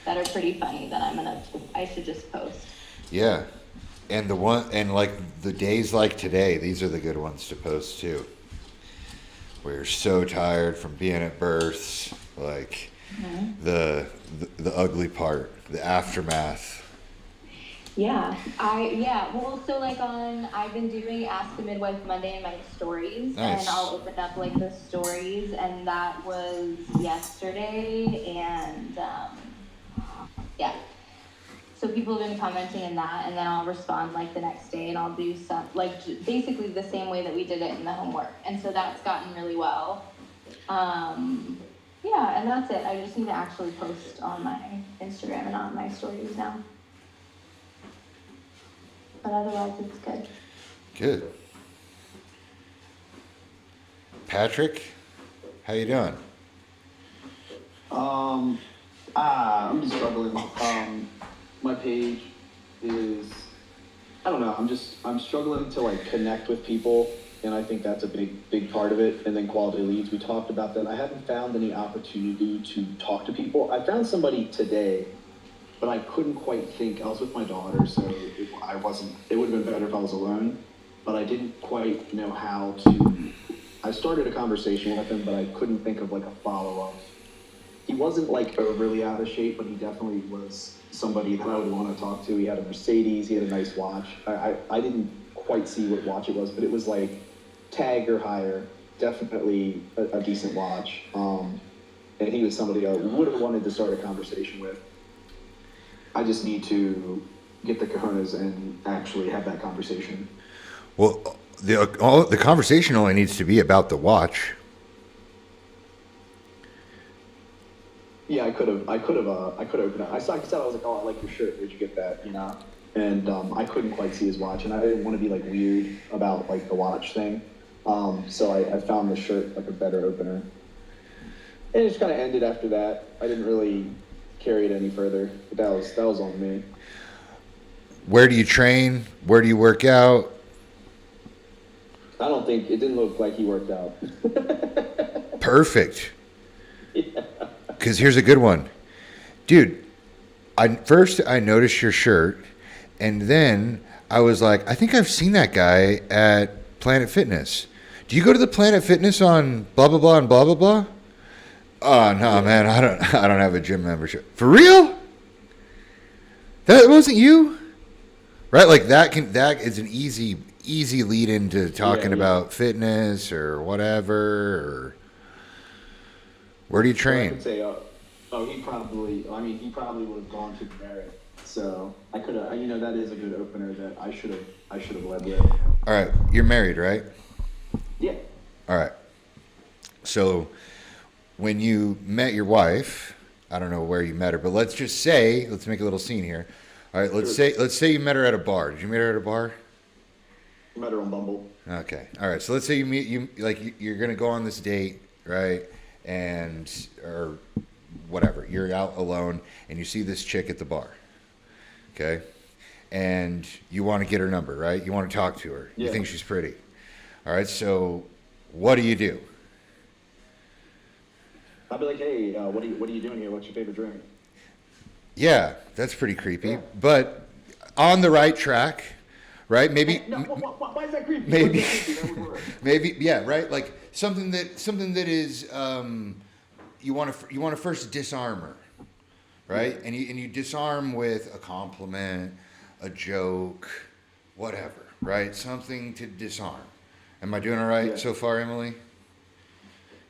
[SPEAKER 10] that are pretty funny that I should just post.
[SPEAKER 1] Yeah. And like the days like today, these are the good ones to post too. We're so tired from being at births, like the ugly part, the aftermath.
[SPEAKER 10] Yeah, well, so like I've been doing Ask the Midwife Monday in my stories,
[SPEAKER 1] Nice.
[SPEAKER 10] and I'll open up like the stories, and that was yesterday, and yeah. So people have been commenting in that, and then I'll respond like the next day, and I'll do some, like basically the same way that we did it in the homework, and so that's gotten really well. Yeah, and that's it. I just need to actually post on my Instagram and on my stories now. But otherwise, it's good.
[SPEAKER 1] Good. Patrick, how you doing?
[SPEAKER 7] I'm just struggling. My page is, I don't know, I'm struggling to like connect with people, and I think that's a big part of it. And then quality leads, we talked about that. I haven't found any opportunity to talk to people. I found somebody today, but I couldn't quite think. I was with my daughter, so it would have been better if I was alone, but I didn't quite know how to. I started a conversation with him, but I couldn't think of like a follow-up. He wasn't like overly out of shape, but he definitely was somebody that I would want to talk to. He had a Mercedes, he had a nice watch. I didn't quite see what watch it was, but it was like tag or higher, definitely a decent watch. And he was somebody I would have wanted to start a conversation with. I just need to get the cojones and actually have that conversation.
[SPEAKER 1] Well, the conversation only needs to be about the watch.
[SPEAKER 7] Yeah, I could have opened it. I said, I was like, oh, I like your shirt. Where'd you get that? You know? And I couldn't quite see his watch, and I didn't want to be like weird about like the watch thing. So I found the shirt like a better opener. And it just kind of ended after that. I didn't really carry it any further, but that was on me.
[SPEAKER 1] Where do you train? Where do you work out?
[SPEAKER 7] I don't think it didn't look like he worked out.
[SPEAKER 1] Perfect. Because here's a good one. Dude, I noticed your shirt, and then I was like, I think I've seen that guy at Planet Fitness. Do you go to the Planet Fitness on blah, blah, blah, and blah, blah, blah? Oh, no, man, I don't have a gym membership. For real? That wasn't you? Right? Like that is an easy lead into talking about fitness or whatever, or where do you train?
[SPEAKER 7] I could say, he probably would have gone to Merit. So I could have, that is a good opener that I should have led with.
[SPEAKER 1] All right, you're married, right?
[SPEAKER 7] Yeah.
[SPEAKER 1] All right. So when you met your wife, I don't know where you met her, but let's make a little scene here. All right, let's say you met her at a bar. Did you meet her at a bar?
[SPEAKER 7] I met her on Bumble.
[SPEAKER 1] Okay. All right. So let's say you're going to go on this date, right? Or whatever. You're out alone and you see this chick at the bar. okay? And you want to get her number, right? You want to talk to her. You
[SPEAKER 7] Yeah.
[SPEAKER 1] think she's pretty. All right, so what do?
[SPEAKER 7] I'd be like, hey, what are you doing here? What's your favorite drink?
[SPEAKER 1] Yeah, that's pretty creepy, but on the right track, right? Maybe
[SPEAKER 7] No, why is that creepy?
[SPEAKER 1] maybe
[SPEAKER 7] Why is that creepy? That would work.
[SPEAKER 1] maybe yeah, right? Like something that is you want to first disarm her, right? And you disarm with a compliment, a joke, whatever, right? Something to disarm. Am I doing all right
[SPEAKER 7] Yeah.
[SPEAKER 1] so far, Emily?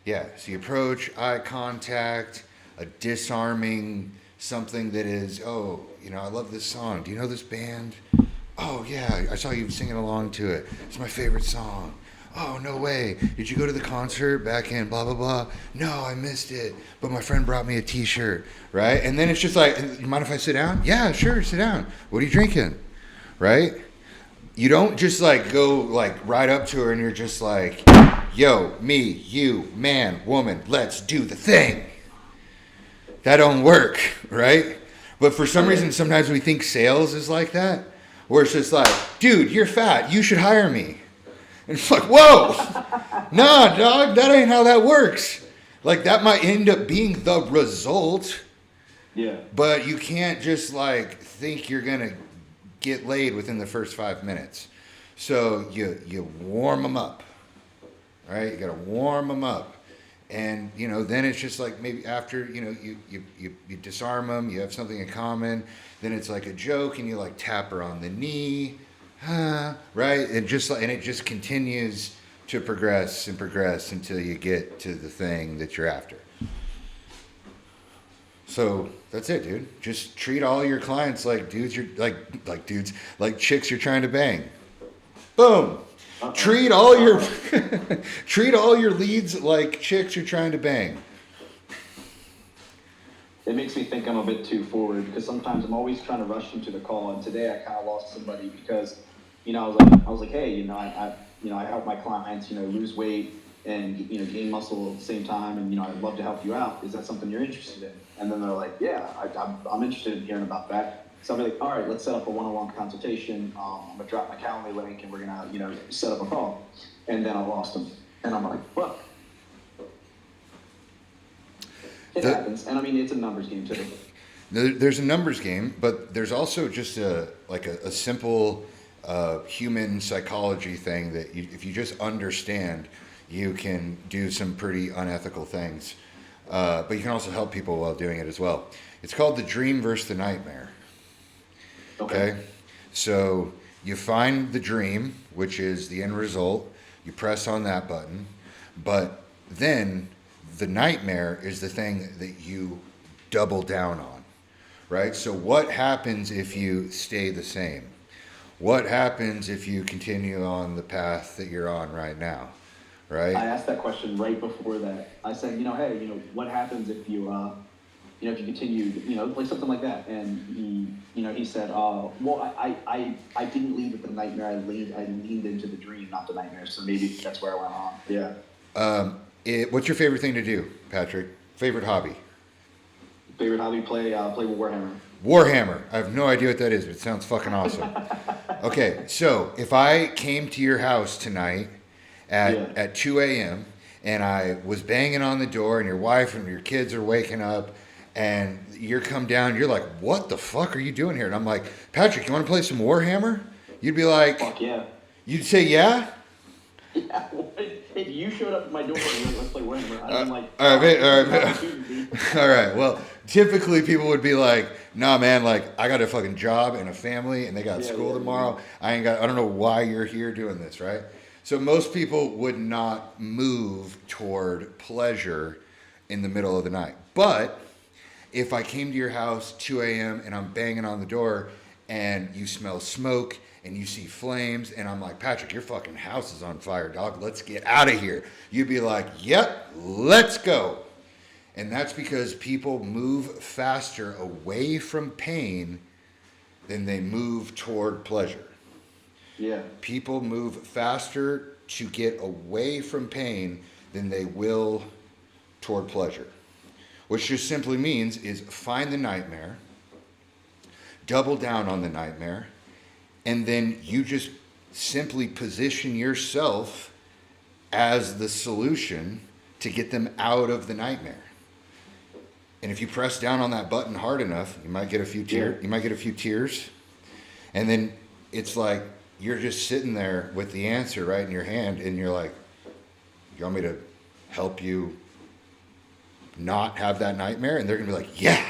[SPEAKER 1] Yeah. So you approach, eye contact, a disarming something that is, oh, I love this song. Do you know this band? Oh yeah, I saw you singing along to it. It's my favorite song. Oh, no way. Did you go to the concert back in blah, blah, blah? No, I missed it. But my friend brought me a t-shirt, right? And then it's just like, you mind if I sit down? Yeah, sure, sit down. What are you drinking? Right? You don't just like go like right up to her and you're just like, yo, me, you, man, woman, let's do the thing. That don't work, right? But for some reason, sometimes we think sales is like that, where it's just like, dude, you're fat. You should hire me. And it's like, whoa, nah, dog, that ain't how that works. Like, that might end up being the result.
[SPEAKER 7] Yeah.
[SPEAKER 1] But you can't just, like, think you're going to get laid within the first 5 minutes. So you warm them up, right? You got to warm them up. And, then it's just like maybe after, you disarm them, you have something in common. Then it's like a joke and you, like, tap her on the knee. Right? And it just continues to progress and progress until you get to the thing that you're after. So that's it, dude. Just treat all your clients like dudes you're like dudes, like chicks you're trying to bang. Boom. Treat all your treat all your leads like chicks you're trying to bang.
[SPEAKER 7] It makes me think I'm a bit too forward because sometimes I'm always trying to rush into the call. And today I kind of lost somebody because, I was like, hey, I help my clients, lose weight and, gain muscle at the same time. And, I'd love to help you out. Is that something you're interested in? And then they're like, yeah, I'm interested in hearing about that. So I'll be like, all right, let's set up a one-on-one consultation. I'm going to drop my Calendly link and we're going to, set up a call. And then I lost them. And I'm like, fuck. It happens. And it's a numbers game too.
[SPEAKER 1] There's a numbers game, but there's also just a simple human psychology thing that if you just understand, you can do some pretty unethical things. But you can also help people while doing it as well. It's called the dream versus the nightmare. Okay? So you find the dream, which is the end result. You press on that button. But then the nightmare is the thing that you double down on, right? So what happens if you stay the same? What happens if you continue on the path that you're on right now, right?
[SPEAKER 7] I asked that question right before that. I said, hey, what happens if you, if you continue, like something like that. And he said, well, I didn't lead with the nightmare. I leaned into the dream, not the nightmare. So maybe that's where I went on. Yeah.
[SPEAKER 1] What's your favorite thing to do, Patrick? Favorite hobby?
[SPEAKER 7] Favorite hobby? Play with Warhammer.
[SPEAKER 1] Warhammer. I have no idea what that is, but it sounds fucking awesome. Okay, so if I came to your house tonight at 2 a.m. and I was banging on the door and your wife and your kids are waking up and you're come down, you're like, what the fuck are you doing here? And I'm like, Patrick, you want to play some Warhammer? You'd be like,
[SPEAKER 7] fuck yeah.
[SPEAKER 1] You'd say yeah?
[SPEAKER 7] Yeah, if you showed up at my door and you're like, let's play Warhammer, I'd be like,
[SPEAKER 1] all right. Well, typically people would be like, nah, man, like I got a fucking job and a family and they got school tomorrow. I don't know why you're here doing this, right? So most people would not move toward pleasure in the middle of the night. But if I came to your house 2 a.m. and I'm banging on the door and you smell smoke and you see flames, and I'm like, Patrick, your fucking house is on fire, dog. Let's get out of here. You'd be like, yep, let's go. And that's because people move faster away from pain than they move toward pleasure.
[SPEAKER 7] Yeah.
[SPEAKER 1] People move faster to get away from pain than they will toward pleasure. Which just simply means is find the nightmare, double down on the nightmare, and then you just simply position yourself as the solution to get them out of the nightmare. And if you press down on that button hard enough, you might get a few tears. You might get a few tears, and then it's like you're just sitting there with the answer right in your hand, and you're like, "You want me to help you not have that nightmare?" And they're gonna be like, "Yeah,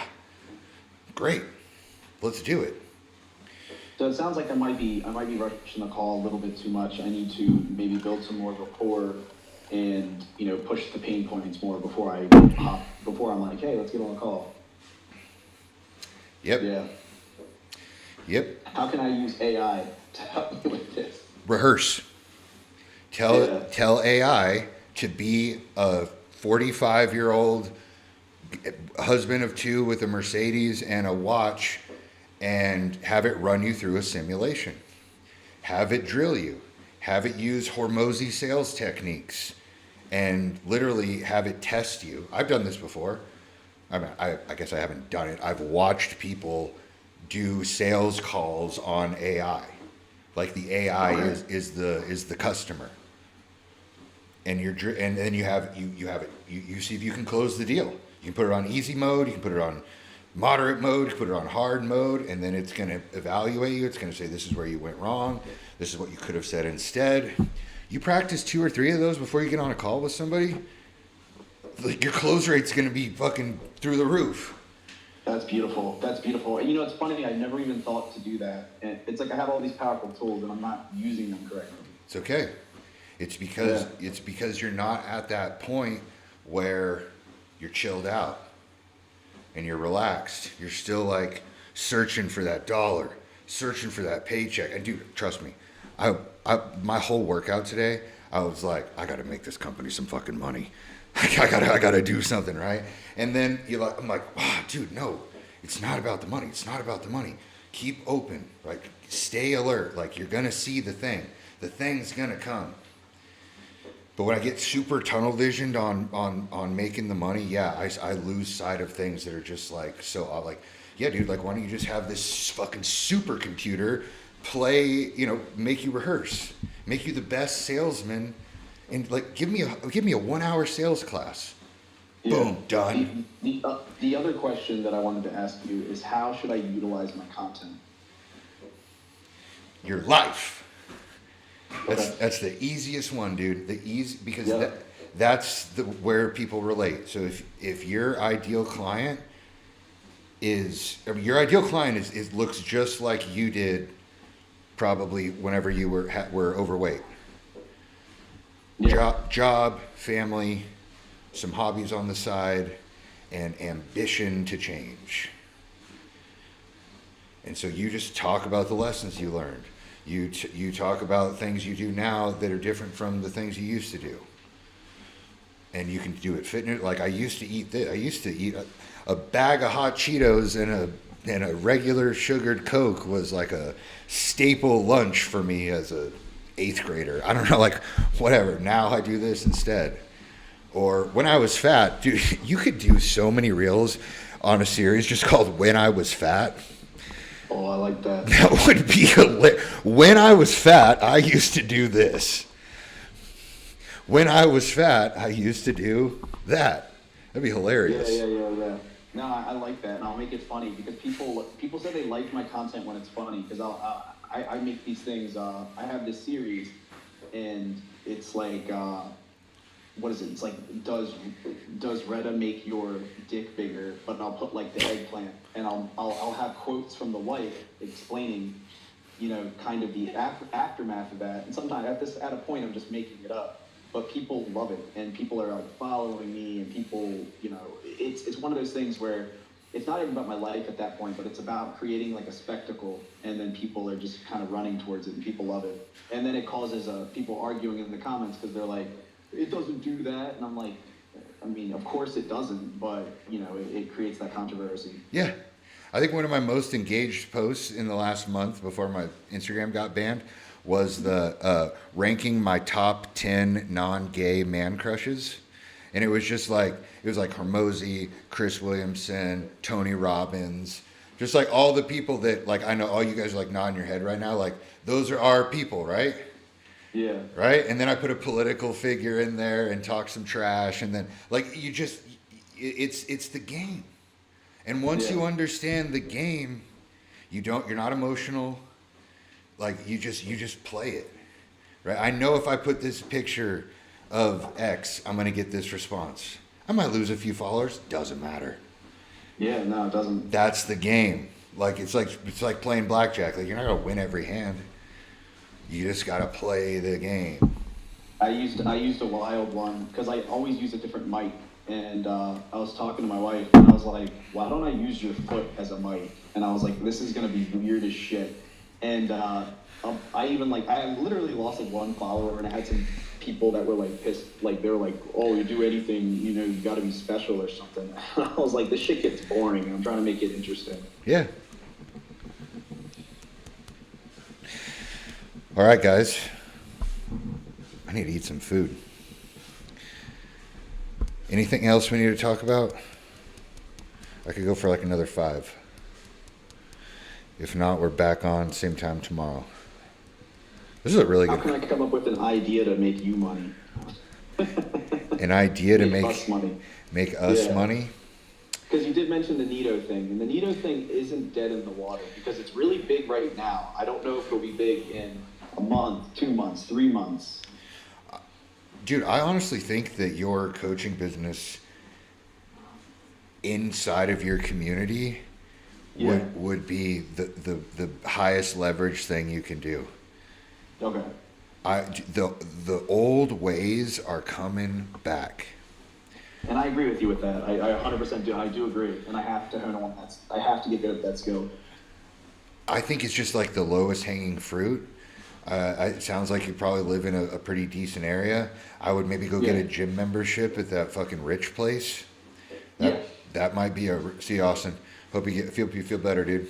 [SPEAKER 1] great, let's do it."
[SPEAKER 7] So it sounds like I might be rushing the call a little bit too much. I need to maybe build some more rapport and, you know, push the pain points more before I'm like, hey, let's get on a call.
[SPEAKER 1] Yep.
[SPEAKER 7] Yeah.
[SPEAKER 1] Yep.
[SPEAKER 7] How can I use AI to help me with this?
[SPEAKER 1] Rehearse. Tell AI to be a 45-year-old husband of two with a Mercedes and a watch, and have it run you through a simulation. Have it drill you. Have it use Hormozy sales techniques, and literally have it test you. I've done this before. I mean, I guess I haven't done it. I've watched people do sales calls on AI. Like the AI is the customer, and then you have it. You see if you can close the deal. You can put it on easy mode. You can put it on moderate mode. You can put it on hard mode, and then it's going to evaluate you. It's going to say, this is where you went wrong. This is what you could have said instead. You practice 2 or 3 of those before you get on a call with somebody, like your close rate's going to be fucking through the roof.
[SPEAKER 7] That's beautiful. That's beautiful. And you know, it's funny, I never even thought to do that. And it's like I have all these powerful tools and I'm not using them correctly.
[SPEAKER 1] It's okay. It's because you're not at that point where you're chilled out and you're relaxed. You're still like searching for that dollar, searching for that paycheck. And dude, trust me, my whole workout today, I was like, I got to make this company some fucking money. I gotta do something, right? And then I'm like, wow, dude, no, it's not about the money. It's not about the money. Keep open, like stay alert. Like you're gonna see the thing. The thing's gonna come. But when I get super tunnel visioned on making the money, yeah, I lose sight of things that are just like so like, yeah, dude, like why don't you just have this fucking supercomputer play, make you rehearse, make you the best salesman. And like, give me a 1-hour sales class. Yeah. Boom, done.
[SPEAKER 7] The other question that I wanted to ask you is, how should I utilize my content?
[SPEAKER 1] Your life. That's the easiest one, dude. Because that's where people relate. So if your ideal client is looks just like you did, probably whenever you were overweight. Yeah. Job, family, some hobbies on the side, and ambition to change. And so you just talk about the lessons you learned. You talk about things you do now that are different from the things you used to do. And you can do it fitness. Like I used to eat this. I used to eat a bag of hot Cheetos and a regular sugared Coke was like a staple lunch for me as a 8th grader. I don't know, like whatever. Now I do this instead. Or when I was fat, dude, you could do so many reels on a series just called When I Was Fat.
[SPEAKER 7] Oh, I like that.
[SPEAKER 1] That would be hilarious. When I was fat, I used to do this. When I was fat, I used to do that. That'd be hilarious.
[SPEAKER 7] Yeah. No, I like that, and I'll make it funny because people say they like my content when it's funny because I make these things. I have this series, and it's like, what is it? It's like, does Retta make your dick bigger? But I'll put like the eggplant, and I'll have quotes from the wife explaining, kind of the aftermath of that. And sometimes at a point I'm just making it up, but people love it, and people are like following me, and people, it's one of those things where it's not even about my life at that point, but it's about creating like a spectacle, and then people are just kind of running towards it, and people love it. And then it causes people arguing in the comments because they're like, it doesn't do that. And I'm like, I mean, of course it doesn't, but, it creates that controversy.
[SPEAKER 1] Yeah. I think one of my most engaged posts in the last month before my Instagram got banned was the ranking my top 10 non-gay man crushes. And it was just like, Hormozy, Chris Williamson, Tony Robbins, Just like all the people that, like, I know all you guys are like nodding your head right now, like those are our people, right?
[SPEAKER 7] Yeah.
[SPEAKER 1] Right? And then I put a political figure in there and talk some trash, and then like it's the game. And once you understand the game, you're not emotional. Like you just play it. Right? I know if I put this picture of X, I'm gonna get this response. I might lose a few followers, doesn't matter.
[SPEAKER 7] Yeah, no, it doesn't.
[SPEAKER 1] That's the game. Like it's like playing blackjack. Like you're not gonna win every hand. You just gotta play the game.
[SPEAKER 7] I used a wild one because I always use a different mic, and I was talking to my wife, and I was like, "Why don't I use your foot as a mic?" And I was like, "This is gonna be weird as shit." And I literally lost like one follower, and I had some people that were like pissed, like they were like, "Oh, you do anything, you know, you got to be special or something." I was like, "This shit gets boring. I'm trying to make it interesting."
[SPEAKER 1] Yeah. All right, guys. I need to eat some food. Anything else we need to talk about? I could go for like another 5. If not, we're back on same time tomorrow. This is a really good.
[SPEAKER 7] How can I come up with an idea to make you money?
[SPEAKER 1] An idea to make
[SPEAKER 7] us money.
[SPEAKER 1] Make us money?
[SPEAKER 7] Because you did mention the Nito thing, and the Nito thing isn't dead in the water because it's really big right now. I don't know if it'll be big in a month, 2 months, 3 months.
[SPEAKER 1] Dude, I honestly think that your coaching business inside of your community would be the highest leverage thing you can do.
[SPEAKER 7] Okay.
[SPEAKER 1] The old ways are coming back.
[SPEAKER 7] And I agree with you with that. I 100% do. I do agree, and I have to hone on that. I have to get good at that skill.
[SPEAKER 1] I think it's just like the lowest hanging fruit. It sounds like you probably live in a pretty decent area. I would maybe go get a gym membership at that fucking rich place. That might be see, Austin. Hope you feel better, dude.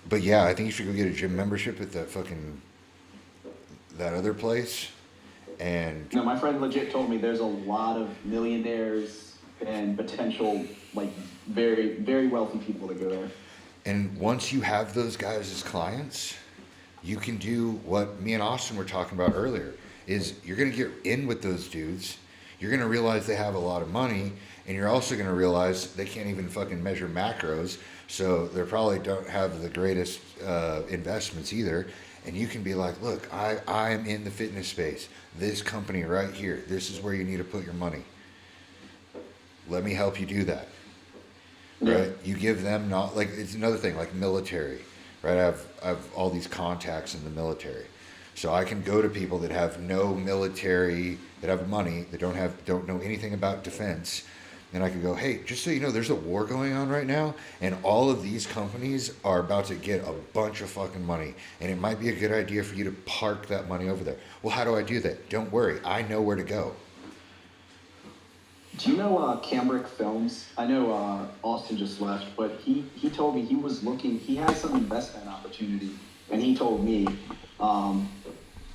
[SPEAKER 1] But yeah, I think you should go get a gym membership at that other place. And
[SPEAKER 7] no, my friend legit told me there's a lot of millionaires and potential like very, very wealthy people that go there.
[SPEAKER 1] And once you have those guys as clients, you can do what me and Austin were talking about earlier, is you're going to get in with those dudes. You're going to realize they have a lot of money, and you're also going to realize they can't even fucking measure macros, so they probably don't have the greatest investments either. And you can be like, look, I am in the fitness space. This company right here, this is where you need to put your money. Let me help you do that. Right? You give them not like it's another thing like military, right? I have all these contacts in the military, so I can go to people that have no military, that have money, that don't know anything about defense, and I can go, hey, just so you know, there's a war going on right now, and all of these companies are about to get a bunch of fucking money, and it might be a good idea for you to park that money over there. Well, how do I do that? Don't worry, I know where to go.
[SPEAKER 7] Do you know Cambric Films? I know Austin just left, but he told me he was looking, he has some investment opportunity, and he told me,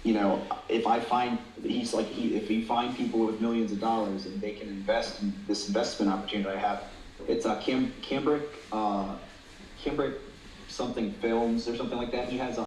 [SPEAKER 7] you know, if I find, he's like, if he find people with millions of dollars and they can invest in this investment opportunity I have, it's Cambric something films or something like that. He has